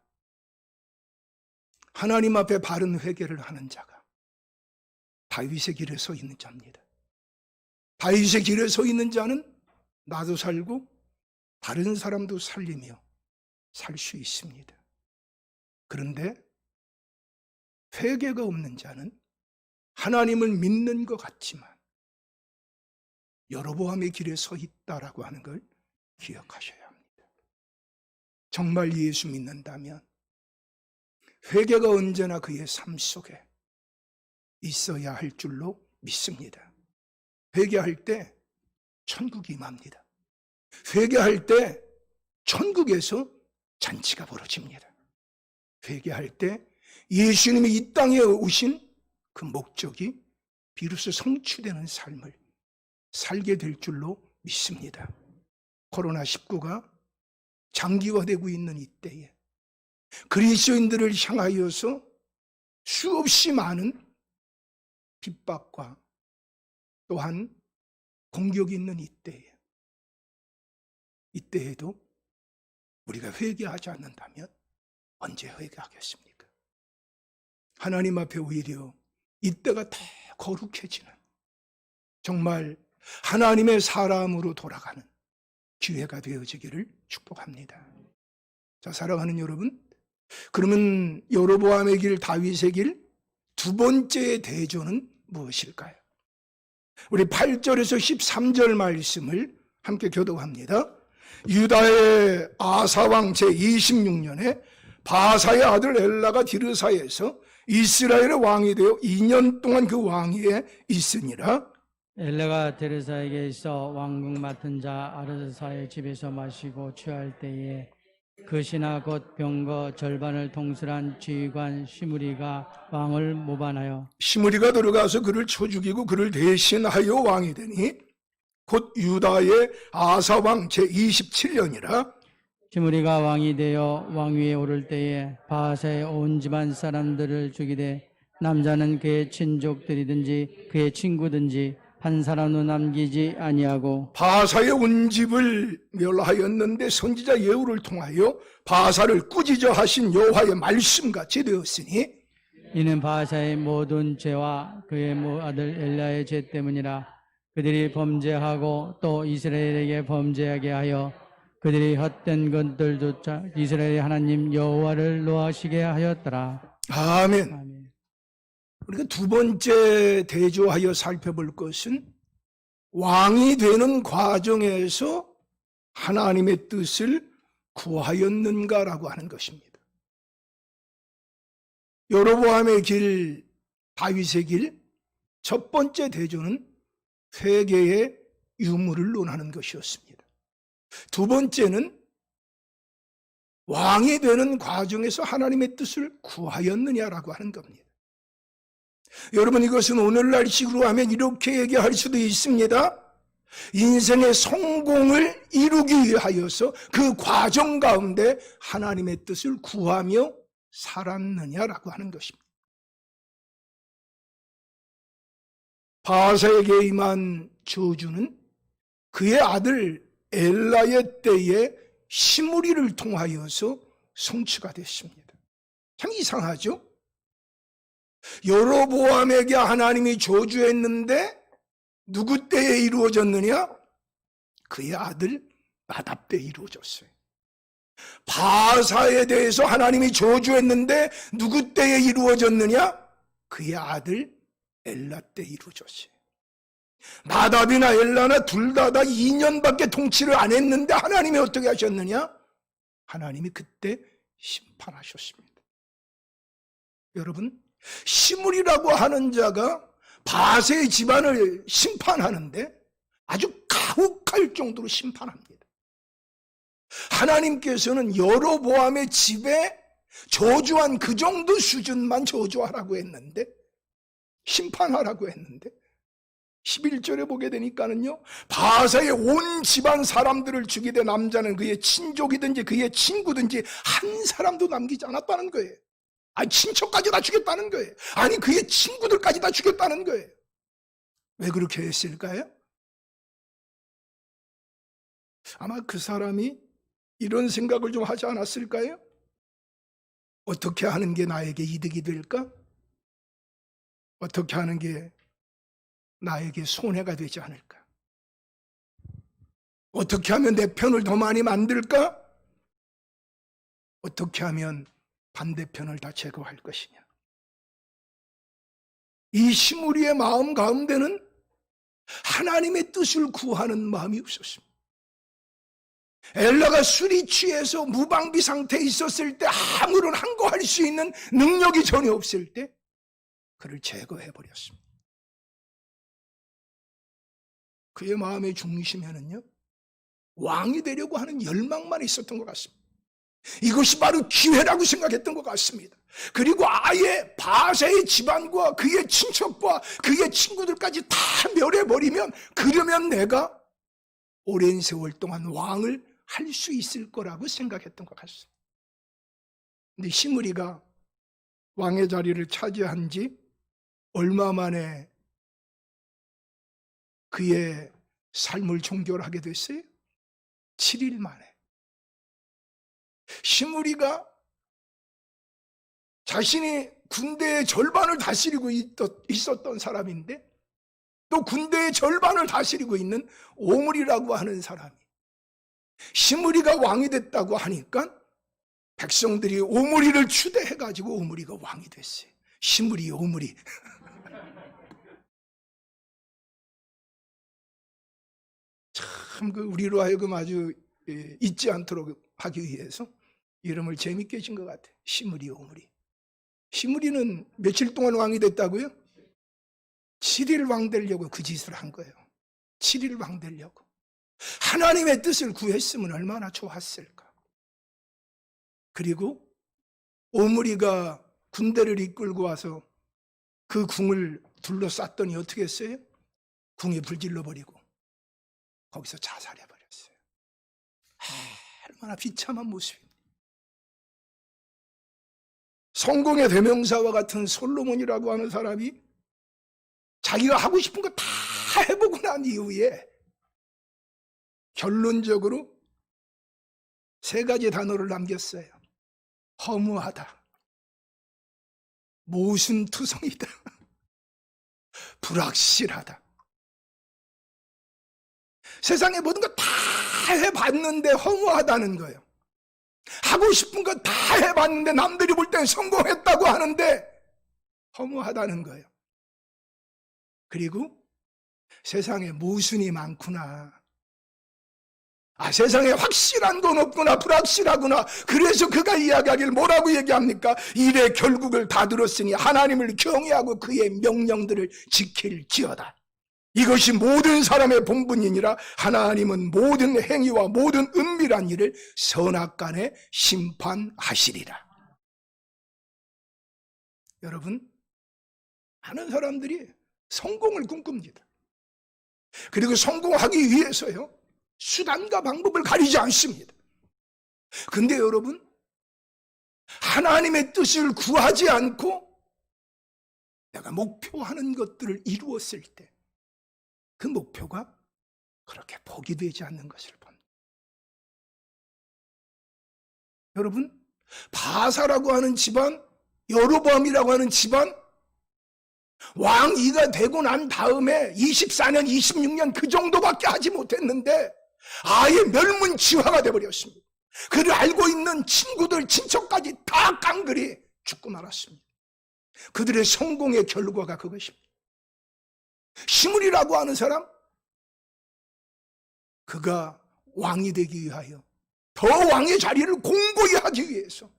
하나님 앞에 바른 회개를 하는 자가 다윗의 길에 서 있는 자입니다. 다윗의 길에 서 있는 자는 나도 살고 다른 사람도 살리며 살 수 있습니다. 그런데 회개가 없는 자는 하나님을 믿는 것 같지만 여로보암의 길에 서 있다라고 하는 걸 기억하셔야 합니다. 정말 예수 믿는다면 회개가 언제나 그의 삶 속에 있어야 할 줄로 믿습니다. 회개할 때 천국이 임합니다. 회개할 때 천국에서 잔치가 벌어집니다. 회개할 때 예수님이 이 땅에 오신 그 목적이 비로소 성취되는 삶을 살게 될 줄로 믿습니다. 코로나19가 장기화되고 있는 이때에 그리스도인들을 향하여서 수없이 많은 핍박과 또한 공격이 있는 이때에도 우리가 회개하지 않는다면 언제 회개하겠습니까? 하나님 앞에 오히려 이때가 더 거룩해지는 정말 하나님의 사람으로 돌아가는 기회가 되어지기를 축복합니다. 자, 사랑하는 여러분, 그러면 여로보암의 길, 다윗의 길 두 번째의 대조는 무엇일까요? 우리 8절에서 13절 말씀을 함께 교독합니다. 유다의 아사왕 제26년에 바사의 아들 엘라가 디르사에서 이스라엘의 왕이 되어 2년 동안 그 왕위에 있으니라. 엘레가 데르사에게 있어 왕궁 맡은 자 아르사의 집에서 마시고 취할 때에 그 신하 곧 병거 절반을 통솔한 지휘관 시므리가 왕을 모반하여 시므리가 들어가서 그를 쳐 죽이고 그를 대신하여 왕이 되니 곧 유다의 아사왕 제27년이라. 시므리가 왕이 되어 왕위에 오를 때에 바하사의 온 집안 사람들을 죽이되 남자는 그의 친족들이든지 그의 친구든지 한 사람도 남기지 아니하고 바사의 온 집을 멸하였는데 선지자 예후를 통하여 바사를 꾸짖어 하신 여호와의 말씀같이 되었으니 이는 바하사의 모든 죄와 그의 아들 엘라의 죄 때문이라. 그들이 범죄하고 또 이스라엘에게 범죄하게 하여 그들이 헛된 것들조차 이스라엘의 하나님 여호와를 노하시게 하였더라. 아멘. 아멘. 우리가 두 번째 대조하여 살펴볼 것은 왕이 되는 과정에서 하나님의 뜻을 구하였는가라고 하는 것입니다. 여로보암의 길, 다윗의 길, 첫 번째 대조는 회개의 유무를 논하는 것이었습니다. 두 번째는 왕이 되는 과정에서 하나님의 뜻을 구하였느냐라고 하는 겁니다. 여러분, 이것은 오늘날식으로 하면 이렇게 얘기할 수도 있습니다. 인생의 성공을 이루기 위하여서 그 과정 가운데 하나님의 뜻을 구하며 살았느냐라고 하는 것입니다. 바사에게 임한 저주는 그의 아들 엘라의 때에 시므리를 통하여서 성취가 됐습니다. 참 이상하죠? 여로보암에게 하나님이 저주했는데 누구 때에 이루어졌느냐? 그의 아들 나답 때에 이루어졌어요. 바사에 대해서 하나님이 저주했는데 누구 때에 이루어졌느냐? 그의 아들 엘라 때 이루어졌어요. 나답이나 엘라나 둘 다 2년밖에 통치를 안 했는데 하나님이 어떻게 하셨느냐? 하나님이 그때 심판하셨습니다. 여러분, 시므리라고 하는 자가 바세의 집안을 심판하는데 아주 가혹할 정도로 심판합니다. 하나님께서는 여로보암의 집에 저주한 그 정도 수준만 저주하라고 했는데, 심판하라고 했는데 11절에 보게 되니까는요, 바사의 온 집안 사람들을 죽이되 남자는 그의 친족이든지 그의 친구든지 한 사람도 남기지 않았다는 거예요. 아니, 친척까지 다 죽였다는 거예요. 아니, 그의 친구들까지 다 죽였다는 거예요. 왜 그렇게 했을까요? 아마 그 사람이 이런 생각을 좀 하지 않았을까요? 어떻게 하는 게 나에게 이득이 될까? 어떻게 하는 게 나에게 손해가 되지 않을까? 어떻게 하면 내 편을 더 많이 만들까? 어떻게 하면 반대편을 다 제거할 것이냐? 이 시므리의 마음 가운데는 하나님의 뜻을 구하는 마음이 없었습니다. 엘라가 술이 취해서 무방비 상태에 있었을 때, 아무런 한 거 할 수 있는 능력이 전혀 없을 때 그를 제거해버렸습니다. 그의 마음의 중심에는요, 왕이 되려고 하는 열망만 있었던 것 같습니다. 이것이 바로 기회라고 생각했던 것 같습니다. 그리고 아예 바세의 집안과 그의 친척과 그의 친구들까지 다 멸해버리면, 그러면 내가 오랜 세월 동안 왕을 할 수 있을 거라고 생각했던 것 같습니다. 근데 시므리가 왕의 자리를 차지한 지 얼마 만에 그의 삶을 종결하게 됐어요? 7일 만에. 시므리가 자신이 군대의 절반을 다스리고 있었던 사람인데, 또 군대의 절반을 다스리고 있는 오므리라고 하는 사람이 시므리가 왕이 됐다고 하니까 백성들이 오므리를 추대해가지고 오므리가 왕이 됐어요. 시므리, 오므리. 참, 우리로 하여금 아주 잊지 않도록 하기 위해서 이름을 재밌게 진 것 같아요. 시므리, 오므리. 시므리는 며칠 동안 왕이 됐다고요? 7일 왕 되려고 그 짓을 한 거예요. 7일 왕 되려고. 하나님의 뜻을 구했으면 얼마나 좋았을까. 그리고 오므리가 군대를 이끌고 와서 그 궁을 둘러쌌더니 어떻게 했어요? 궁에 불 질러버리고 거기서 자살해버렸어요. 얼마나 비참한 모습입니다. 성공의 대명사와 같은 솔로몬이라고 하는 사람이 자기가 하고 싶은 거 다 해보고 난 이후에 결론적으로 3가지 단어를 남겼어요. 허무하다, 모순투성이다, 불확실하다. 세상의 모든 거 다 해봤는데 허무하다는 거예요. 하고 싶은 거 다 해봤는데 남들이 볼 땐 성공했다고 하는데 허무하다는 거예요. 그리고 세상에 모순이 많구나. 세상에 확실한 건 없구나, 불확실하구나. 그래서 그가 이야기하기를 뭐라고 얘기합니까? 일의 결국을 다 들었으니 하나님을 경외하고 그의 명령들을 지킬지어다. 이것이 모든 사람의 본분이니라. 하나님은 모든 행위와 모든 은밀한 일을 선악간에 심판하시리라. 여러분, 많은 사람들이 성공을 꿈꿉니다. 그리고 성공하기 위해서요, 수단과 방법을 가리지 않습니다. 근데 여러분, 하나님의 뜻을 구하지 않고 내가 목표하는 것들을 이루었을 때 그 목표가 그렇게 복이 되지 않는 것을 봅니다. 여러분, 바사라고 하는 집안, 여로보암이라고 하는 집안, 왕위가 되고 난 다음에 24년, 26년 그 정도밖에 하지 못했는데 아예 멸문지화가 되어버렸습니다. 그를 알고 있는 친구들, 친척까지 다 깡그리 죽고 말았습니다. 그들의 성공의 결과가 그것입니다. 시므리라고 하는 사람, 그가 왕이 되기 위하여 더 왕의 자리를 공고히 하기 위해서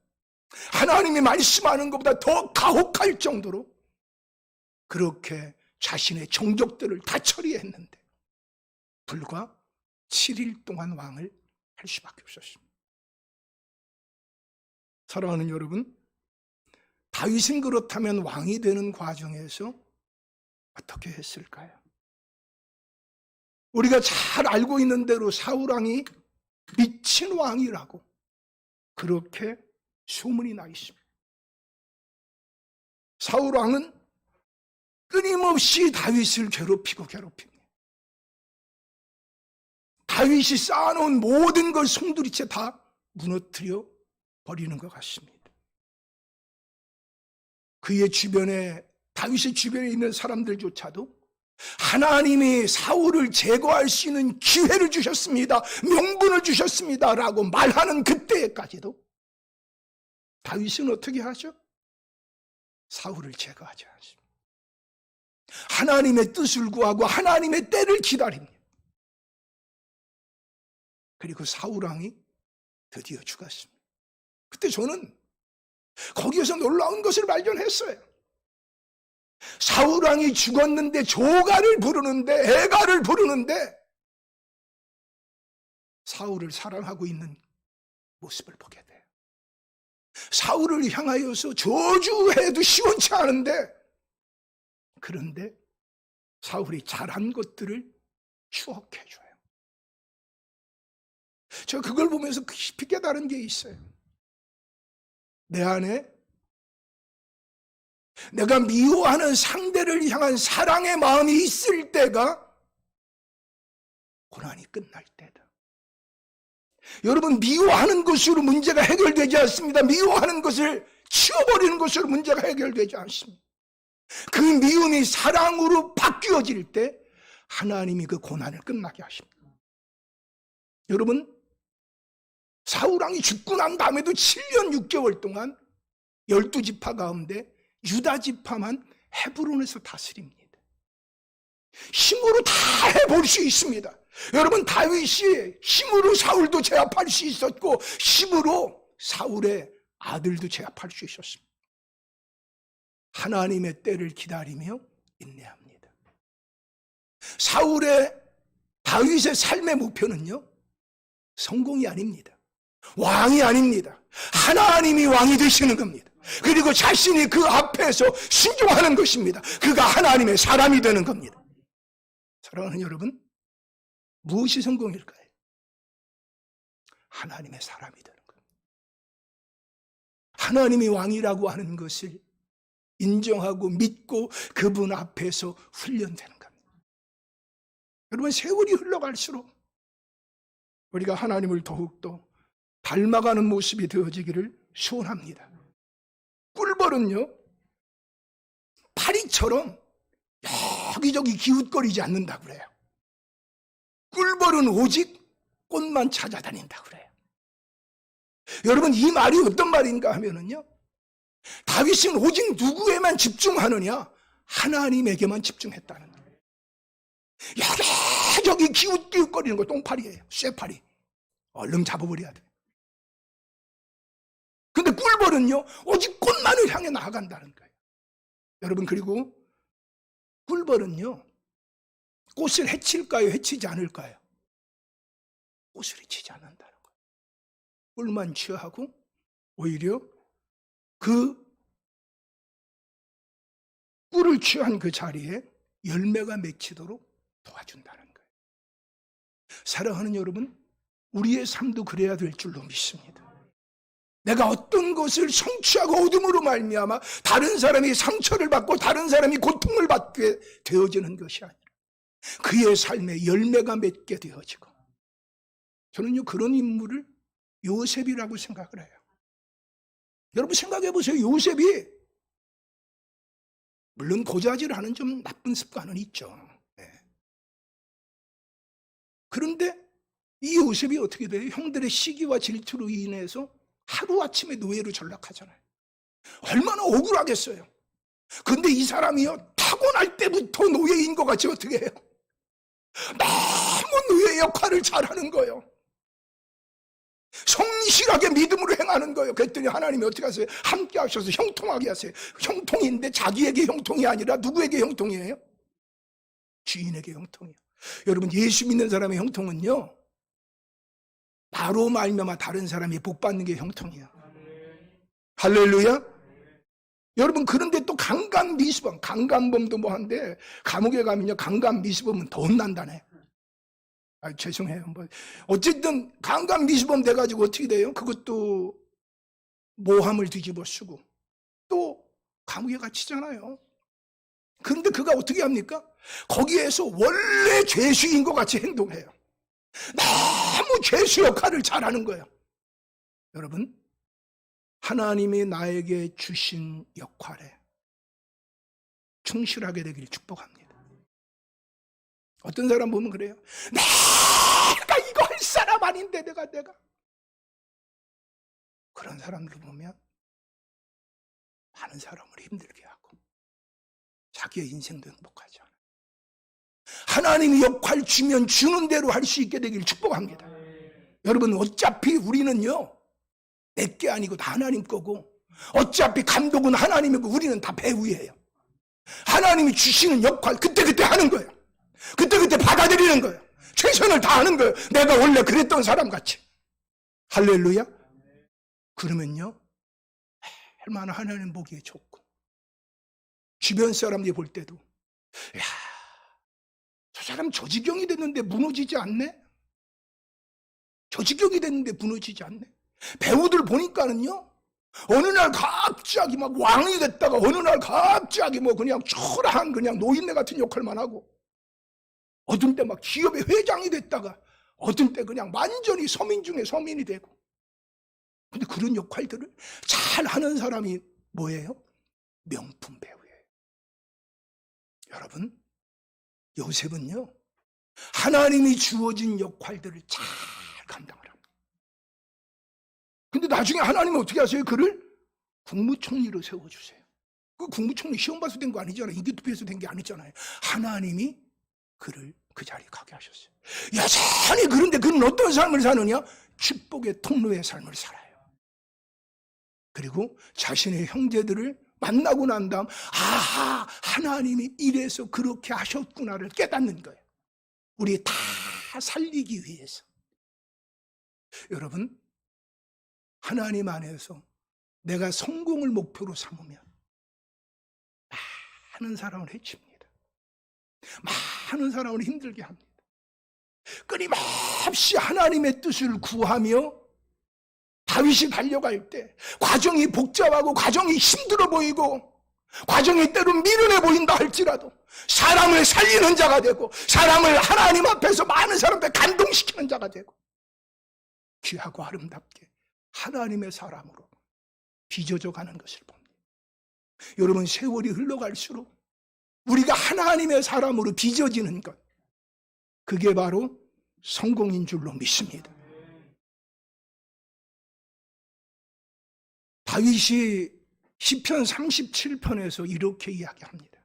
하나님이 말씀하는 것보다 더 가혹할 정도로 그렇게 자신의 정적들을 다 처리했는데 불과 7일 동안 왕을 할 수밖에 없었습니다. 사랑하는 여러분, 다윗은 그렇다면 왕이 되는 과정에서 어떻게 했을까요? 우리가 잘 알고 있는 대로 사울왕이 미친 왕이라고 그렇게 소문이 나 있습니다. 사울왕은 끊임없이 다윗을 괴롭힙니다. 다윗이 쌓아놓은 모든 걸 송두리째 다 무너뜨려 버리는 것 같습니다. 그의 주변에, 다윗의 주변에 있는 사람들조차도 하나님이 사울을 제거할 수 있는 기회를 주셨습니다, 명분을 주셨습니다 라고 말하는 그때까지도 다윗은 어떻게 하죠? 사울을 제거하지 않습니다. 하나님의 뜻을 구하고 하나님의 때를 기다립니다. 그리고 사울왕이 드디어 죽었습니다. 그때 저는 거기에서 놀라운 것을 발견했어요. 사울왕이 죽었는데 조가를 부르는데, 애가를 부르는데 사울을 사랑하고 있는 모습을 보게 돼요. 사울을 향하여서 저주해도 시원치 않은데, 그런데 사울이 잘한 것들을 추억해줘요. 저 그걸 보면서 깊이 깨달은 게 있어요. 내 안에 내가 미워하는 상대를 향한 사랑의 마음이 있을 때가 고난이 끝날 때다. 여러분, 미워하는 것으로 문제가 해결되지 않습니다. 미워하는 것을 치워버리는 것으로 문제가 해결되지 않습니다. 그 미움이 사랑으로 바뀌어질 때 하나님이 그 고난을 끝나게 하십니다. 여러분, 사울왕이 죽고 난 다음에도 7년 6개월 동안 12지파 가운데 유다지파만 헤브론에서 다스립니다. 힘으로 다 해볼 수 있습니다. 여러분, 다윗이 힘으로 사울도 제압할 수 있었고 힘으로 사울의 아들도 제압할 수 있었습니다. 하나님의 때를 기다리며 인내합니다. 다윗의 삶의 목표는요, 성공이 아닙니다. 왕이 아닙니다. 하나님이 왕이 되시는 겁니다. 그리고 자신이 그 앞에서 순종하는 것입니다. 그가 하나님의 사람이 되는 겁니다. 사랑하는 여러분, 무엇이 성공일까요? 하나님의 사람이 되는 겁니다. 하나님이 왕이라고 하는 것을 인정하고 믿고 그분 앞에서 훈련되는 겁니다. 여러분, 세월이 흘러갈수록 우리가 하나님을 더욱더 닮아가는 모습이 되어지기를 소원합니다. 꿀벌은요, 파리처럼 여기저기 기웃거리지 않는다고 그래요. 꿀벌은 오직 꽃만 찾아다닌다고 그래요. 여러분, 이 말이 어떤 말인가 하면은요, 다윗은 오직 누구에만 집중하느냐? 하나님에게만 집중했다는 거예요. 여기저기 기웃기웃거리는 거 똥파리예요. 쇠파리. 얼른 잡아버려야 돼. 근데 꿀벌은요, 오직 꽃만을 향해 나아간다는 거예요. 여러분, 그리고 꿀벌은요, 꽃을 해칠까요? 해치지 않을까요? 꽃을 해치지 않는다는 거예요. 꿀만 취하고 오히려 그 꿀을 취한 그 자리에 열매가 맺히도록 도와준다는 거예요. 사랑하는 여러분, 우리의 삶도 그래야 될 줄로 믿습니다. 내가 어떤 것을 성취하고 얻음으로 말미암아 다른 사람이 상처를 받고 다른 사람이 고통을 받게 되어지는 것이 아니라 그의 삶에 열매가 맺게 되어지고, 저는요 그런 인물을 요셉이라고 생각을 해요. 여러분 생각해 보세요. 요셉이 물론 고자질하는 좀 나쁜 습관은 있죠. 네. 그런데 이 요셉이 어떻게 돼요? 형들의 시기와 질투로 인해서 하루아침에 노예로 전락하잖아요. 얼마나 억울하겠어요. 그런데 이 사람이요 타고날 때부터 노예인 것 같이 어떻게 해요? 너무 노예 역할을 잘하는 거예요. 성실하게 믿음으로 행하는 거예요. 그랬더니 하나님이 어떻게 하세요? 함께 하셔서 형통하게 하세요. 형통인데 자기에게 형통이 아니라 누구에게 형통이에요? 주인에게 형통이에요. 여러분, 예수 믿는 사람의 형통은요 나로 말미암아 다른 사람이 복 받는 게 형통이에요. 할렐루야. 여러분, 그런데 또 강간미수범, 강간범도 뭐한데 감옥에 가면요 강간미수범은 더 혼난다네. 죄송해요. 어쨌든 강간미수범 돼가지고 어떻게 돼요? 그것도 모함을 뒤집어 쓰고 또 감옥에 갇히잖아요. 그런데 그가 어떻게 합니까? 거기에서 원래 죄수인 것 같이 행동해요. 너무 죄수 역할을 잘하는 거예요. 여러분, 하나님이 나에게 주신 역할에 충실하게 되길 축복합니다. 어떤 사람 보면 그래요. 내가 이거 할 사람 아닌데 내가 그런 사람들 보면 많은 사람을 힘들게 하고 자기의 인생도 행복하지 않아요. 하나님이 역할 주면 주는 대로 할 수 있게 되길 축복합니다. 여러분, 어차피 우리는요 내게 아니고 다 하나님 거고, 어차피 감독은 하나님이고 우리는 다 배우예요. 하나님이 주시는 역할 그때그때 하는 거예요. 그때그때 받아들이는 거예요. 최선을 다하는 거예요. 내가 원래 그랬던 사람 같이. 할렐루야. 그러면요 얼마나 하나님 보기에 좋고, 주변 사람들이 볼 때도 야, 저 사람 저 지경이 됐는데 무너지지 않네? 저 지경이 됐는데 무너지지 않네? 배우들 보니까는요 어느 날 갑자기 막 왕이 됐다가 어느 날 갑자기 뭐 그냥 초라한 그냥 노인네 같은 역할만 하고, 어떤 때 막 기업의 회장이 됐다가 어떤 때 그냥 완전히 서민 중에 서민이 되고. 근데 그런 역할들을 잘 하는 사람이 뭐예요? 명품 배우예요. 여러분, 요셉은요 하나님이 주어진 역할들을 잘 감당을 합니다. 근데 나중에 하나님은 어떻게 하세요? 그를 국무총리로 세워주세요. 그 국무총리 시험 봐서 된 거 아니잖아요. 인기 투표에서 된 게 아니잖아요. 하나님이 그를 그 자리에 가게 하셨어요. 여전히. 그런데 그는 어떤 삶을 사느냐? 축복의 통로의 삶을 살아요. 그리고 자신의 형제들을 만나고 난 다음 아하, 하나님이 이래서 그렇게 하셨구나를 깨닫는 거예요. 우리 다 살리기 위해서. 여러분, 하나님 안에서 내가 성공을 목표로 삼으면 많은 사람을 해칩니다. 많은 사람을 힘들게 합니다. 끊임없이 하나님의 뜻을 구하며 다윗이 달려갈 때 과정이 복잡하고 과정이 힘들어 보이고 과정이 때론 미련해 보인다 할지라도 사람을 살리는 자가 되고 사람을 하나님 앞에서 많은 사람들 감동시키는 자가 되고 귀하고 아름답게 하나님의 사람으로 빚어져 가는 것을 봅니다. 여러분, 세월이 흘러갈수록 우리가 하나님의 사람으로 빚어지는 것, 그게 바로 성공인 줄로 믿습니다. 다윗이 시편 37편에서 이렇게 이야기합니다.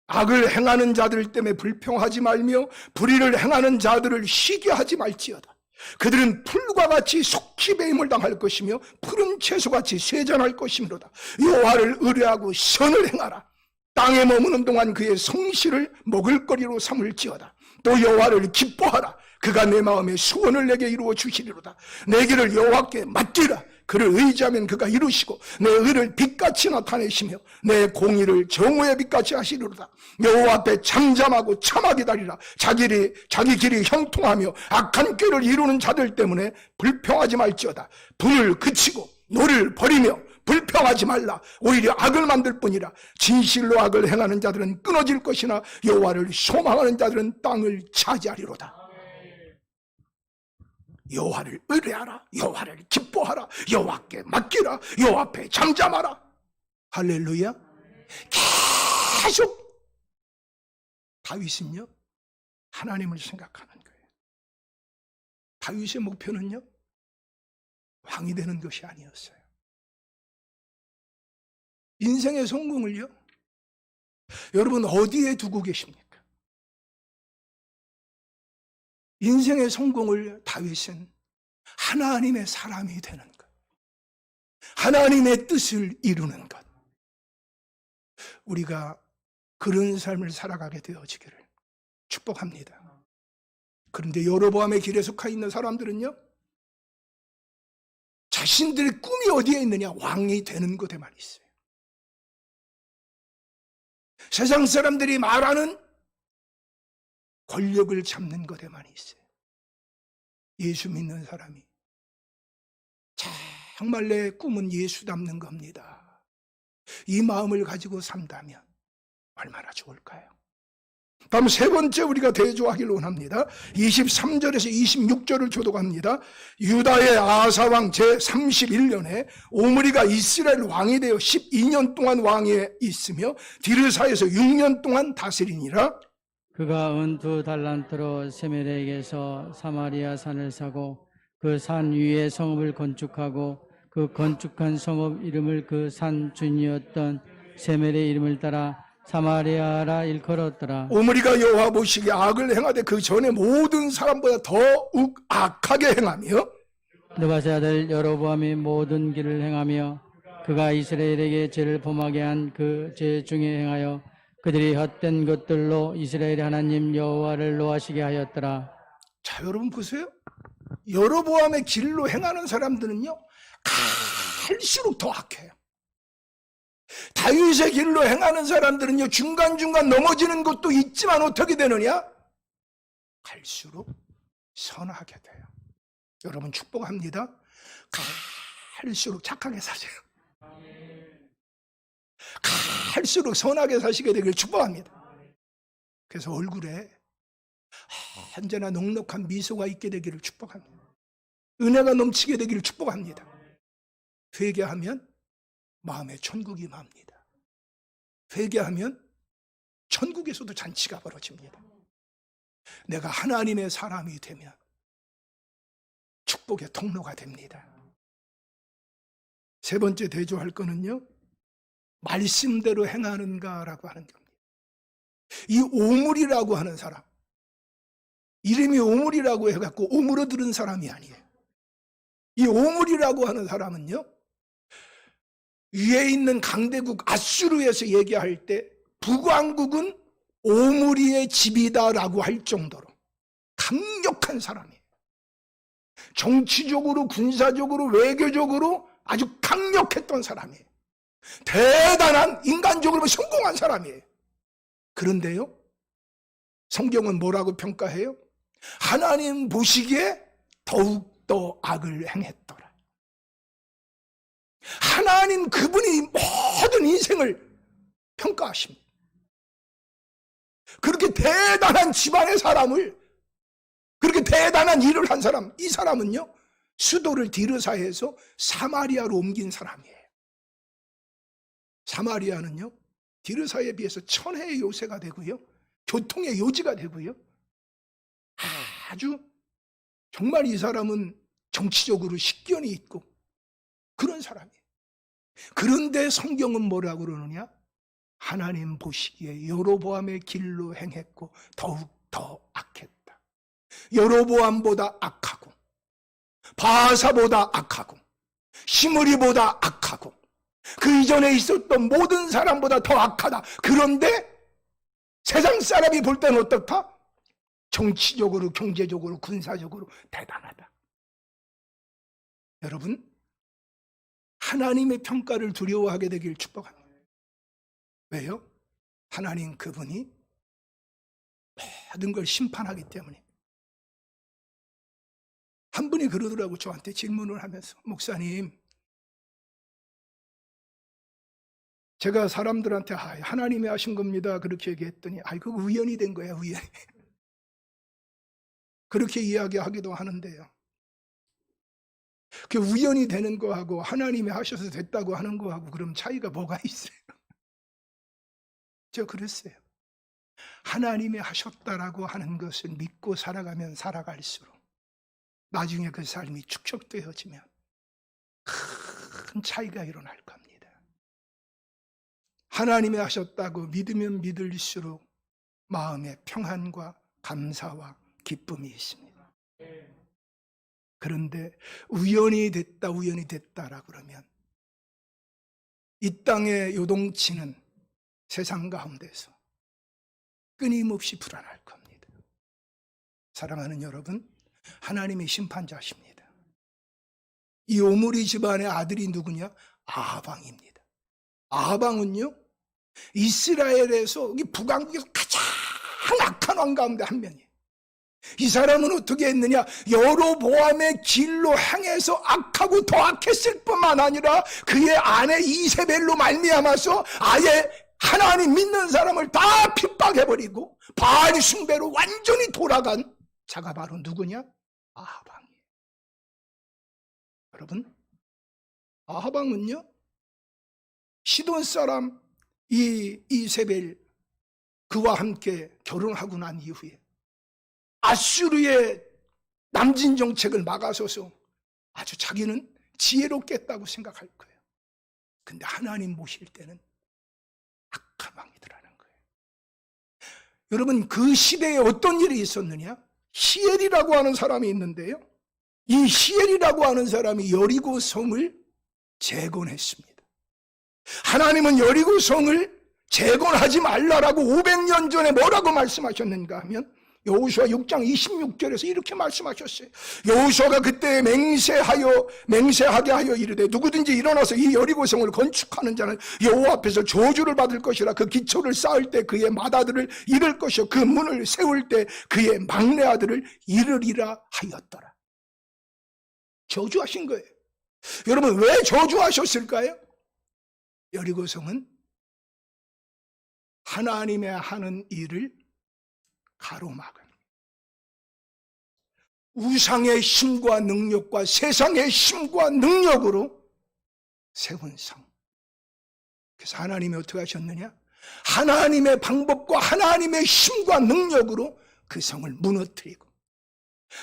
악을 행하는 자들 때문에 불평하지 말며 불의를 행하는 자들을 쉬게 하지 말지어다. 그들은 풀과 같이 속히 배임을 당할 것이며 푸른 채소같이 쇠잔할 것이므로다. 여호와를 의뢰하고 선을 행하라. 땅에 머무는 동안 그의 성실을 먹을거리로 삼을지어다. 또 여호와를 기뻐하라. 그가 내 마음의 소원을 내게 이루어 주시리로다. 내 길을 여호와께 맡기라. 그를 의지하면 그가 이루시고 내 의를 빛같이 나타내시며 내 공의를 정오의 빛같이 하시리로다. 여호와 앞에 잠잠하고 참아 기다리라. 자기 길이 형통하며 악한 꾀를 이루는 자들 때문에 불평하지 말지어다. 불을 그치고 노를 버리며 불평하지 말라. 오히려 악을 만들 뿐이라. 진실로 악을 행하는 자들은 끊어질 것이나 여호와를 소망하는 자들은 땅을 차지하리로다. 여호와를 의뢰하라. 여호와를 기뻐하라. 여호와께 맡기라. 여호와 앞에 잠잠하라. 할렐루야. 계속 다윗은요 하나님을 생각하는 거예요. 다윗의 목표는요 왕이 되는 것이 아니었어요. 인생의 성공을요 여러분 어디에 두고 계십니까? 인생의 성공을 다윗은 하나님의 사람이 되는 것, 하나님의 뜻을 이루는 것, 우리가 그런 삶을 살아가게 되어지기를 축복합니다. 그런데 여로보암의 길에 속해 있는 사람들은요 자신들의 꿈이 어디에 있느냐? 왕이 되는 것에만 있어요. 세상 사람들이 말하는 권력을 잡는 것에만 있어요. 예수 믿는 사람이 정말 내 꿈은 예수 닮는 겁니다. 이 마음을 가지고 산다면 얼마나 좋을까요? 다음 세 번째 우리가 대조하기를 원합니다. 23절에서 26절을 교독합니다. 유다의 아사왕 제31년에 오므리가 이스라엘 왕이 되어 12년 동안 왕위에 있으며 디르사에서 6년 동안 다스리니라. 그가 은두 달란트로 세멜에게서 사마리아 산을 사고 그 산 위에 성읍을 건축하고 그 건축한 성읍 이름을 그 산 주인이었던 세멜의 이름을 따라 사마리아라 일컬었더라. 오므리가 여호와 보시기에 악을 행하되 그 전에 모든 사람보다 더욱 악하게 행하며 느바세 아들 여로보암이 모든 길을 행하며 그가 이스라엘에게 죄를 범하게 한 그 죄 중에 행하여 그들이 헛된 것들로 이스라엘의 하나님 여호와를 노하시게 하였더라. 자, 여러분 보세요. 여로보암의 길로 행하는 사람들은요 갈수록 더 악해요. 다윗의 길로 행하는 사람들은요 중간중간 넘어지는 것도 있지만 어떻게 되느냐? 갈수록 선하게 돼요. 여러분 축복합니다. 갈수록 착하게 사세요. 갈수록 선하게 사시게 되길 축복합니다. 그래서 얼굴에 언제나 넉넉한 미소가 있게 되기를 축복합니다. 은혜가 넘치게 되기를 축복합니다. 회개하면 마음에 천국이 맙니다. 회개하면 천국에서도 잔치가 벌어집니다. 내가 하나님의 사람이 되면 축복의 통로가 됩니다. 세 번째 대조할 거는요 말씀대로 행하는가라고 하는 겁니다. 이 오므리라고 하는 사람, 이름이 오므리라고 해갖고 오므러들은 사람이 아니에요. 이 오므리라고 하는 사람은요 위에 있는 강대국 아수르에서 얘기할 때 북왕국은 오므리의 집이다라고 할 정도로 강력한 사람이에요. 정치적으로 군사적으로 외교적으로 아주 강력했던 사람이에요. 대단한 인간적으로 성공한 사람이에요. 그런데요 성경은 뭐라고 평가해요? 하나님 보시기에 더욱더 악을 행했더라. 하나님 그분이 모든 인생을 평가하십니다. 그렇게 대단한 집안의 사람을, 그렇게 대단한 일을 한 사람, 이 사람은요 수도를 디르사에서 사마리아로 옮긴 사람이에요. 사마리아는요 디르사에 비해서 천혜의 요새가 되고요 교통의 요지가 되고요 아주 정말 이 사람은 정치적으로 식견이 있고 그런 사람이에요. 그런데 성경은 뭐라고 그러느냐? 하나님 보시기에 여로보암의 길로 행했고 더욱 더 악했다. 여로보암보다 악하고 바아사보다 악하고 시므리보다 악하고 그 이전에 있었던 모든 사람보다 더 악하다. 그런데 세상 사람이 볼 때는 어떻다? 정치적으로 경제적으로 군사적으로 대단하다. 여러분 하나님의 평가를 두려워하게 되길 축복합니다. 왜요? 하나님 그분이 모든 걸 심판하기 때문에. 한 분이 그러더라고, 저한테 질문을 하면서. 목사님, 제가 사람들한테 하나님이 하신 겁니다 그렇게 얘기했더니 그거 우연이 된 거야, 우연히. 그렇게 이야기하기도 하는데요, 그 우연이 되는 거하고 하나님이 하셔서 됐다고 하는 거하고 그럼 차이가 뭐가 있어요? 저 그랬어요. 하나님이 하셨다라고 하는 것을 믿고 살아가면 살아갈수록 나중에 그 삶이 축적되어지면 큰 차이가 일어날 겁니다. 하나님이 하셨다고 믿으면 믿을수록 마음에 평안과 감사와 기쁨이 있습니다. 그런데 우연히 됐다라 그러면 이 땅에 요동치는 세상 가운데서 끊임없이 불안할 겁니다. 사랑하는 여러분, 하나님이 심판자십니다. 이 오므리 집안의 아들이 누구냐? 아하방입니다. 아하방은요, 이스라엘에서 북왕국에서 가장 악한 왕 가운데 한 명이에요. 이 사람은 어떻게 했느냐? 여로보암의 길로 행해서 악하고 더 악했을 뿐만 아니라 그의 아내 이세벨로 말미암아서 아예 하나님 믿는 사람을 다 핍박해버리고 바알 숭배로 완전히 돌아간 자가 바로 누구냐? 아하방이에요. 여러분, 아하방은요, 시돈 사람 이세벨 그와 함께 결혼하고 난 이후에 아수르의 남진 정책을 막아서서 아주 자기는 지혜롭겠다고 생각할 거예요. 근데 하나님 모실 때는 악한 왕이더라는 거예요. 여러분, 그 시대에 어떤 일이 있었느냐? 히엘이라고 하는 사람이 있는데요, 이 히엘이라고 하는 사람이 여리고 성을 재건했습니다. 하나님은 여리고 성을 재건하지 말라라고 500년 전에 뭐라고 말씀하셨는가 하면 여호수아 6장 26절에서 이렇게 말씀하셨어요. 여호수아가 그때 맹세하게 하여 이르되 누구든지 일어나서 이 여리고성을 건축하는 자는 여호와 앞에서 저주를 받을 것이라. 그 기초를 쌓을 때 그의 맏아들을 잃을 것이요 그 문을 세울 때 그의 막내 아들을 잃으리라 하였더라. 저주하신 거예요. 여러분, 왜 저주하셨을까요? 여리고성은 하나님의 하는 일을 가로막은 우상의 힘과 능력과 세상의 힘과 능력으로 세운 성. 그래서 하나님이 어떻게 하셨느냐? 하나님의 방법과 하나님의 힘과 능력으로 그 성을 무너뜨리고,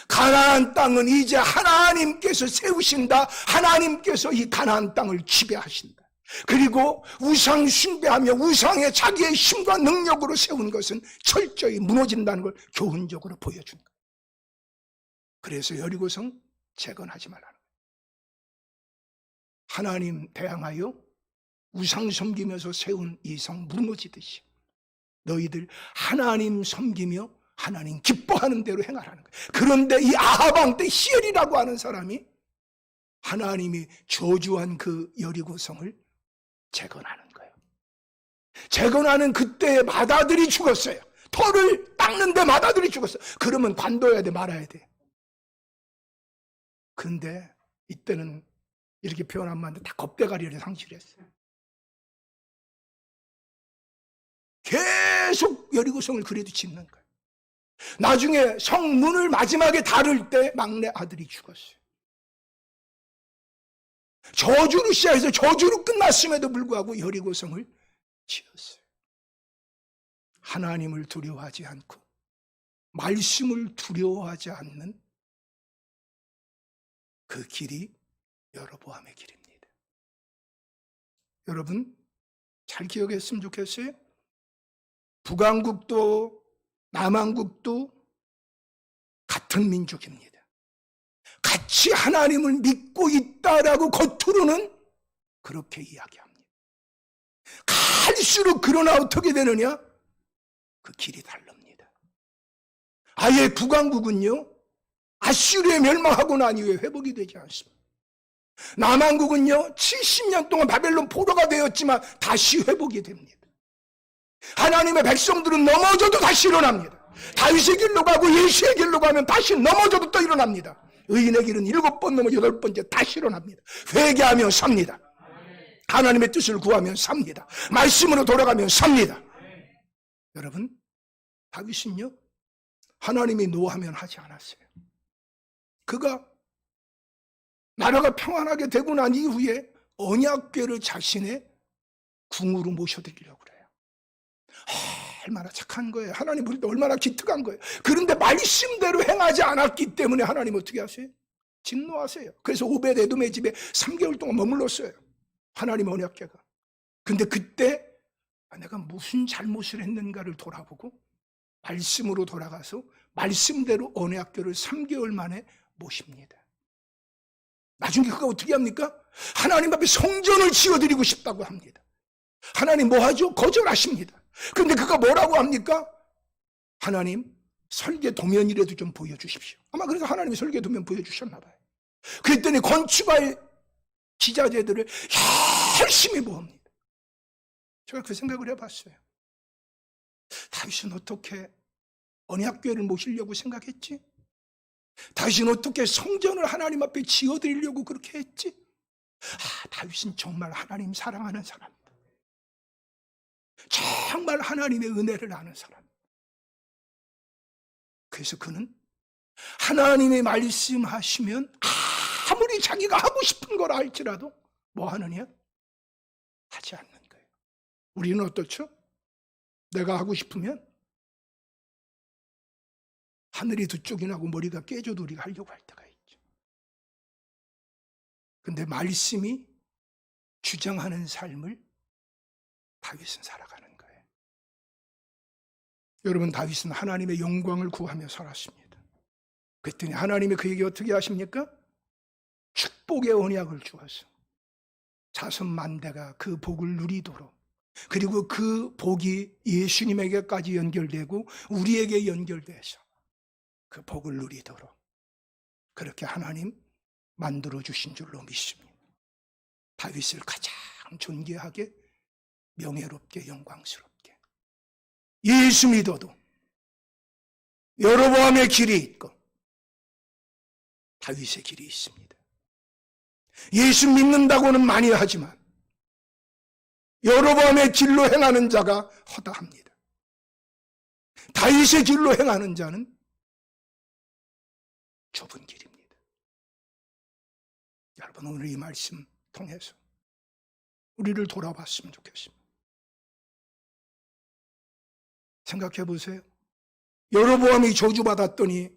가나안 땅은 이제 하나님께서 세우신다. 하나님께서 이 가나안 땅을 지배하신다. 그리고 우상 숭배하며 우상의 자기의 힘과 능력으로 세운 것은 철저히 무너진다는 걸 교훈적으로 보여준 거예요. 그래서 여리고성 재건하지 말라는 거예요. 하나님 대항하여 우상 섬기면서 세운 이 성 무너지듯이 너희들 하나님 섬기며 하나님 기뻐하는 대로 행하라는 거예요. 그런데 이 아하방 때 히엘이라고 하는 사람이 하나님이 저주한 그 여리고성을 재건하는 거예요. 재건하는 그때의 맏아들이 죽었어요. 터를 닦는데 맏아들이 죽었어요. 그러면 관둬야 돼, 말아야 돼. 그런데 이때는 이렇게 표현하면 안 돼. 다 겁대가리를 상실했어요. 계속 여리고성을 그래도 짓는 거예요. 나중에 성문을 마지막에 닫을 때 막내 아들이 죽었어요. 저주로 시작해서 저주로 끝났음에도 불구하고 여리고성을 지었어요. 하나님을 두려워하지 않고 말씀을 두려워하지 않는 그 길이 여로보암의 길입니다. 여러분, 잘 기억했으면 좋겠어요. 북왕국도 남왕국도 같은 민족입니다. 같이 하나님을 믿고 있다라고 겉으로는 그렇게 이야기합니다. 갈수록 그러나 어떻게 되느냐? 그 길이 다릅니다. 아예 북왕국은요, 아수르에 멸망하고 난 이후에 회복이 되지 않습니다. 남한국은요 70년 동안 바벨론 포로가 되었지만 다시 회복이 됩니다. 하나님의 백성들은 넘어져도 다시 일어납니다. 다윗의 길로 가고 예수의 길로 가면 다시 넘어져도 또 일어납니다. 의인의 길은 7번 넘어 8번째 다시 일어납니다. 회개하며 삽니다. 하나님의 뜻을 구하면 삽니다. 말씀으로 돌아가면 삽니다. 여러분, 다윗은요 하나님이 노하면 하지 않았어요. 그가 나라가 평안하게 되고 난 이후에 언약궤를 자신의 궁으로 모셔드리려고 그래요. 얼마나 착한 거예요. 하나님 우리 얼마나 기특한 거예요. 그런데 말씀대로 행하지 않았기 때문에 하나님 어떻게 하세요? 진노하세요. 그래서 오벳 에돔의 집에 3개월 동안 머물렀어요. 하나님 언약궤가. 근데 그때 내가 무슨 잘못을 했는가를 돌아보고 말씀으로 돌아가서 말씀대로 언약궤를 3개월 만에 모십니다. 나중에 그가 어떻게 합니까? 하나님 앞에 성전을 지어드리고 싶다고 합니다. 하나님 뭐 하죠? 거절하십니다. 그런데 그가 뭐라고 합니까? 하나님 설계 도면이라도 좀 보여주십시오. 아마 그래서 하나님이 설계 도면 보여주셨나 봐요. 그랬더니 건축할 기자재들을 열심히 모읍니다. 제가 그 생각을 해봤어요. 다윗은 어떻게 언약궤를 모시려고 생각했지? 다윗은 어떻게 성전을 하나님 앞에 지어드리려고 그렇게 했지? 다윗은 정말 하나님 사랑하는 사람입니다. 정말 하나님의 은혜를 아는 사람입니다. 그래서 그는 하나님의 말씀하시면 아무리 자기가 하고 싶은 걸 할지라도 뭐 하느냐? 하지 않는 거예요. 우리는 어떻죠? 내가 하고 싶으면 하늘이 두 쪽이 나고 머리가 깨져도 우리가 하려고 할 때가 있죠. 근데 말씀이 주장하는 삶을 다윗은 살아가는 거예요. 여러분, 다윗은 하나님의 영광을 구하며 살았습니다. 그랬더니 하나님이 그에게 어떻게 하십니까? 축복의 언약을 주어서 자손 만대가 그 복을 누리도록, 그리고 그 복이 예수님에게까지 연결되고 우리에게 연결돼서 그 복을 누리도록 그렇게 하나님 만들어주신 줄로 믿습니다. 다윗을 가장 존귀하게, 명예롭게, 영광스럽게 예수 믿어도 여로보암의 길이 있고 다윗의 길이 있습니다. 예수 믿는다고는 많이 하지만 여로보암의 길로 행하는 자가 허다합니다. 다윗의 길로 행하는 자는 좁은 길입니다. 여러분, 오늘 이 말씀 통해서 우리를 돌아봤으면 좋겠습니다. 생각해 보세요. 여로보암이 저주받았더니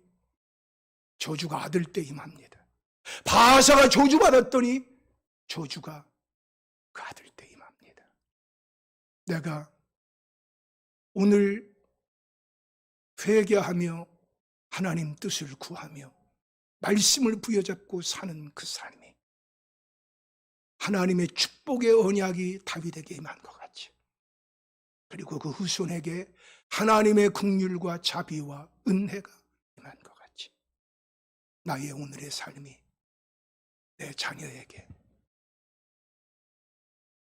저주가 아들 때 임합니다. 바하사가 저주받았더니 저주가 그 아들 때 임합니다. 내가 오늘 회개하며 하나님 뜻을 구하며 말씀을 부여잡고 사는 그 삶이 하나님의 축복의 언약이 다윗에게 임한 것 같이, 그리고 그 후손에게 하나님의 긍휼과 자비와 은혜가 임한 것 같이, 나의 오늘의 삶이 내 자녀에게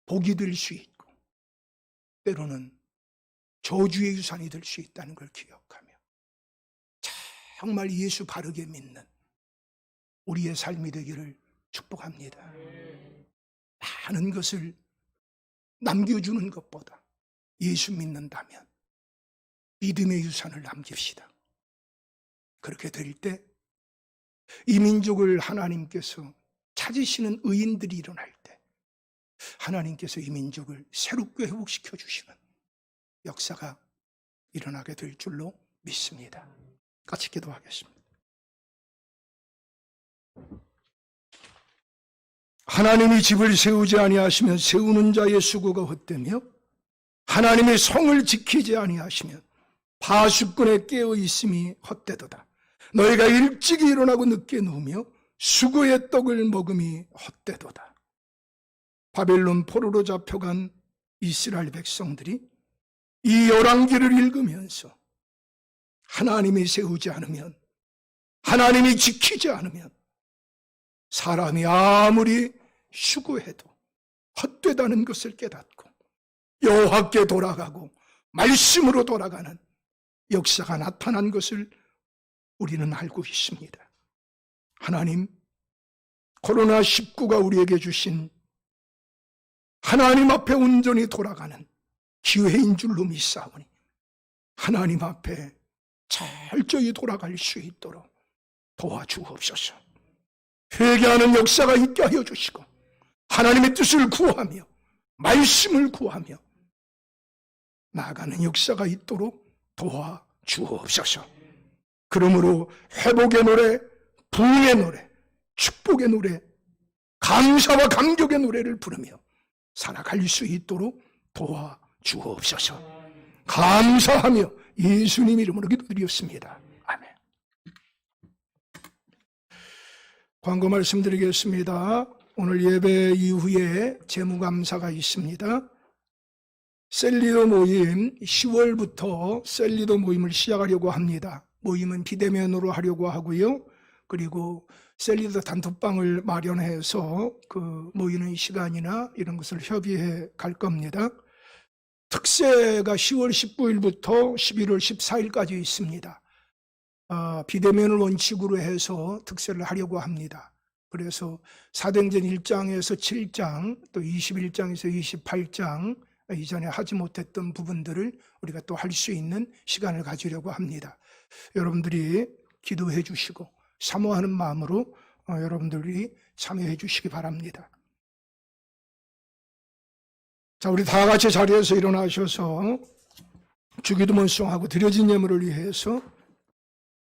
복이 될 수 있고 때로는 저주의 유산이 될 수 있다는 걸 기억하며 정말 예수 바르게 믿는 우리의 삶이 되기를 축복합니다. 많은 것을 남겨주는 것보다 예수 믿는다면 믿음의 유산을 남깁시다. 그렇게 될 때 이 민족을 하나님께서 찾으시는 의인들이 일어날 때 하나님께서 이 민족을 새롭게 회복시켜 주시는 역사가 일어나게 될 줄로 믿습니다. 같이 기도하겠습니다. 하나님이 집을 세우지 아니하시면 세우는 자의 수고가 헛되며 하나님의 성을 지키지 아니하시면 파수꾼의 깨어 있음이 헛되도다. 너희가 일찍 일어나고 늦게 누우며 수고의 떡을 먹음이 헛되도다. 바벨론 포로로 잡혀간 이스라엘 백성들이 이 열왕기를 읽으면서 하나님이 세우지 않으면, 하나님이 지키지 않으면 사람이 아무리 수고해도 헛되다는 것을 깨닫고 여호와께 돌아가고 말씀으로 돌아가는 역사가 나타난 것을 우리는 알고 있습니다. 하나님, 코로나19가 우리에게 주신 하나님 앞에 온전히 돌아가는 기회인 줄로 믿사오니 하나님 앞에 철저히 돌아갈 수 있도록 도와주옵소서. 회개하는 역사가 있게 하여 주시고 하나님의 뜻을 구하며 말씀을 구하며 나아가는 역사가 있도록 도와주옵소서. 그러므로 회복의 노래, 부흥의 노래, 축복의 노래, 감사와 감격의 노래를 부르며 살아갈 수 있도록 도와주옵소서. 감사하며 예수님 이름으로 기도드리었습니다. 아멘. 광고 말씀드리겠습니다. 오늘 예배 이후에 재무감사가 있습니다. 셀리도 모임 10월부터 셀리도 모임을 시작하려고 합니다. 모임은 비대면으로 하려고 하고요. 그리고 셀리도 단톡방을 마련해서 그 모이는 시간이나 이런 것을 협의해 갈 겁니다. 특세가 10월 19일부터 11월 14일까지 있습니다. 비대면을 원칙으로 해서 특세를 하려고 합니다. 그래서 사도행전 1장에서 7장, 또 21장에서 28장, 이전에 하지 못했던 부분들을 우리가 또 할 수 있는 시간을 가지려고 합니다. 여러분들이 기도해 주시고 사모하는 마음으로 여러분들이 참여해 주시기 바랍니다. 자, 우리 다 같이 자리에서 일어나셔서 주기도문 수행하고 드려진 예물을 위해서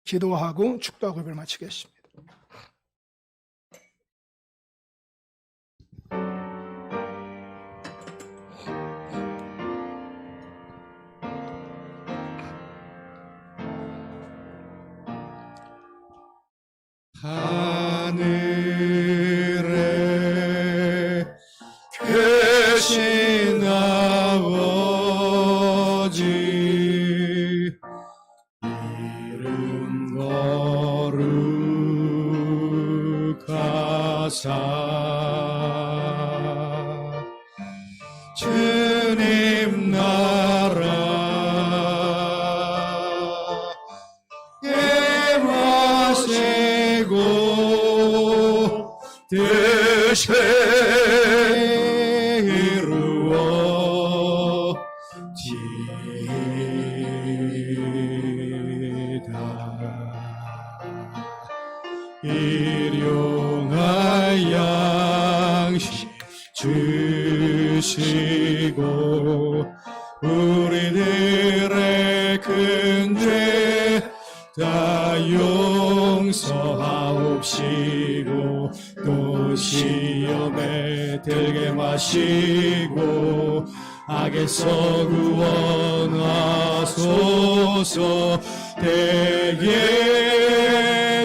기도하고 축도하고 예배를 마치겠습니다. 하늘에 계신 아버지, 이름 거룩하사 주님 나라 뜻을 이루어지다. 일용할 양식 주시고 우리들의 큰 죄 다 용서하옵시고 또 시험에 들게 마시고 악에서 구원하소서. 대개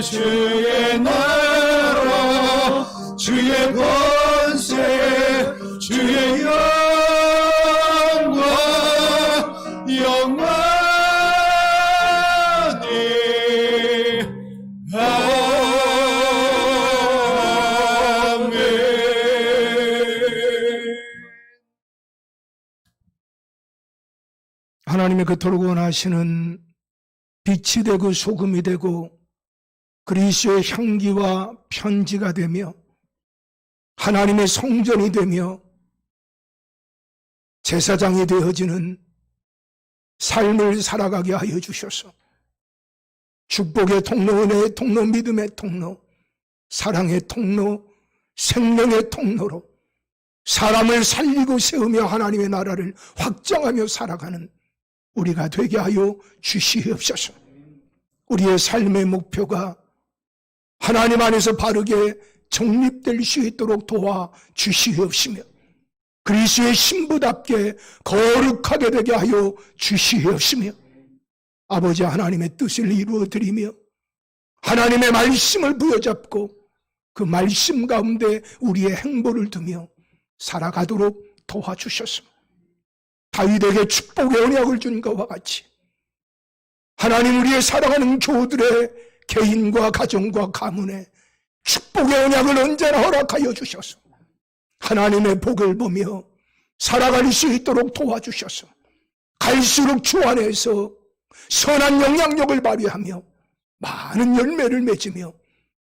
주의 나라 주의 권세 주의 영광 하나님의 그토록 원하시는 빛이 되고 소금이 되고 그리스도의 향기와 편지가 되며 하나님의 성전이 되며 제사장이 되어지는 삶을 살아가게 하여 주셔서 축복의 통로, 은혜의 통로, 믿음의 통로, 사랑의 통로, 생명의 통로로 사람을 살리고 세우며 하나님의 나라를 확장하며 살아가는 우리가 되게 하여 주시옵소서. 우리의 삶의 목표가 하나님 안에서 바르게 정립될 수 있도록 도와주시옵시며 그리스도의 신부답게 거룩하게 되게 하여 주시옵시며 아버지 하나님의 뜻을 이루어드리며 하나님의 말씀을 부여잡고 그 말씀 가운데 우리의 행보를 두며 살아가도록 도와주셔서 다윗에게 축복의 언약을 준 것과 같이 하나님 우리의 살아가는 교우들의 개인과 가정과 가문에 축복의 언약을 언제나 허락하여 주셔서 하나님의 복을 보며 살아갈 수 있도록 도와주셔서 갈수록 주 안에서 선한 영향력을 발휘하며 많은 열매를 맺으며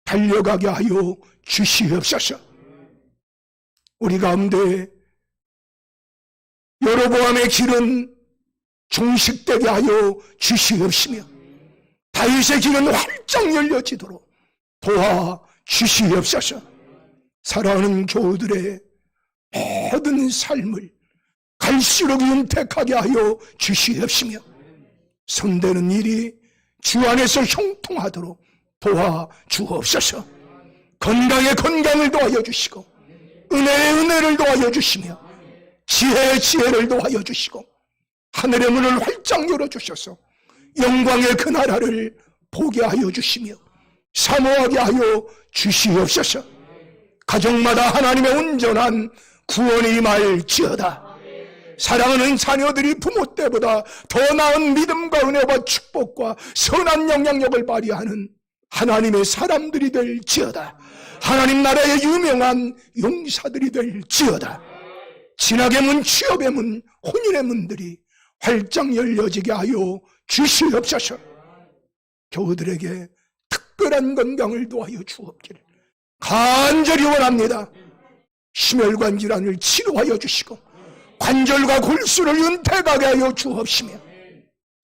달려가게 하여 주시옵소서. 우리 가운데 여로보암의 길은 종식되게 하여 주시옵시며 다윗의 길은 활짝 열려지도록 도와 주시옵소서. 사랑하는 교우들의 모든 삶을 갈수록 윤택하게 하여 주시옵시며 손대는 일이 주 안에서 형통하도록 도와 주옵소서. 건강에 건강을 도와여 주시고 은혜에 은혜를 도와여 주시며 지혜에 지혜를 도와여 주시고 하늘의 문을 활짝 열어주셔서 영광의 그 나라를 보게 하여 주시며 사모하게 하여 주시옵소서. 가정마다 하나님의 온전한 구원이 임할지어다. 사랑하는 자녀들이 부모 때보다 더 나은 믿음과 은혜와 축복과 선한 영향력을 발휘하는 하나님의 사람들이 될지어다. 하나님 나라의 유명한 용사들이 될지어다. 진학의 문, 취업의 문, 혼인의 문들이 활짝 열려지게 하여 주시옵소서. 교우들에게 특별한 건강을 도와여 주옵기를 간절히 원합니다. 심혈관 질환을 치료하여 주시고 관절과 골수를 윤택하게 하여 주옵시며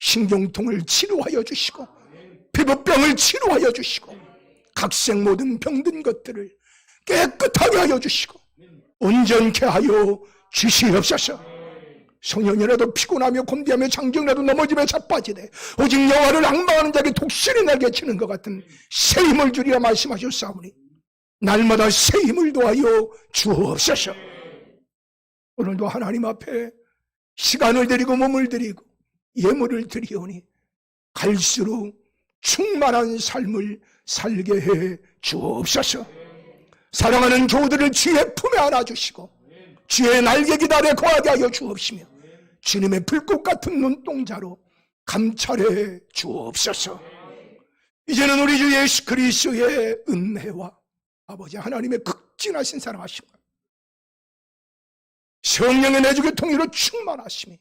신경통을 치료하여 주시고 피부병을 치료하여 주시고 각색 모든 병든 것들을 깨끗하게 하여 주시고 온전케 하여 주시옵소서. 소년이라도 피곤하며 곤비하며 장정이라도 넘어지며 자빠지되 오직 여호와를 앙망하는 자에게 독실히 날개 치는 것 같은 새 힘을 주리라 말씀하셨사오니 날마다 새 힘을 도하여 주옵소서. 오늘도 하나님 앞에 시간을 드리고 몸을 드리고 예물을 드리오니 갈수록 충만한 삶을 살게 해 주옵소서. 사랑하는 교우들을 주의 품에 안아주시고 주의 날개 기다려 거하게 하여 주옵시며 주님의 불꽃 같은 눈동자로 감찰해 주옵소서. 이제는 우리 주 예수 그리스도의 은혜와 아버지 하나님의 극진하신 사랑하심과 성령의 내주의 통일로 충만하심이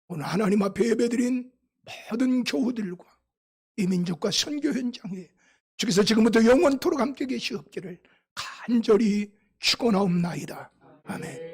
오늘 하나님 앞에 예배드린 모든 교우들과 이 민족과 선교 현장에 주께서 지금부터 영원토록 함께 계시옵기를 간절히 축원하옵나이다. 아멘.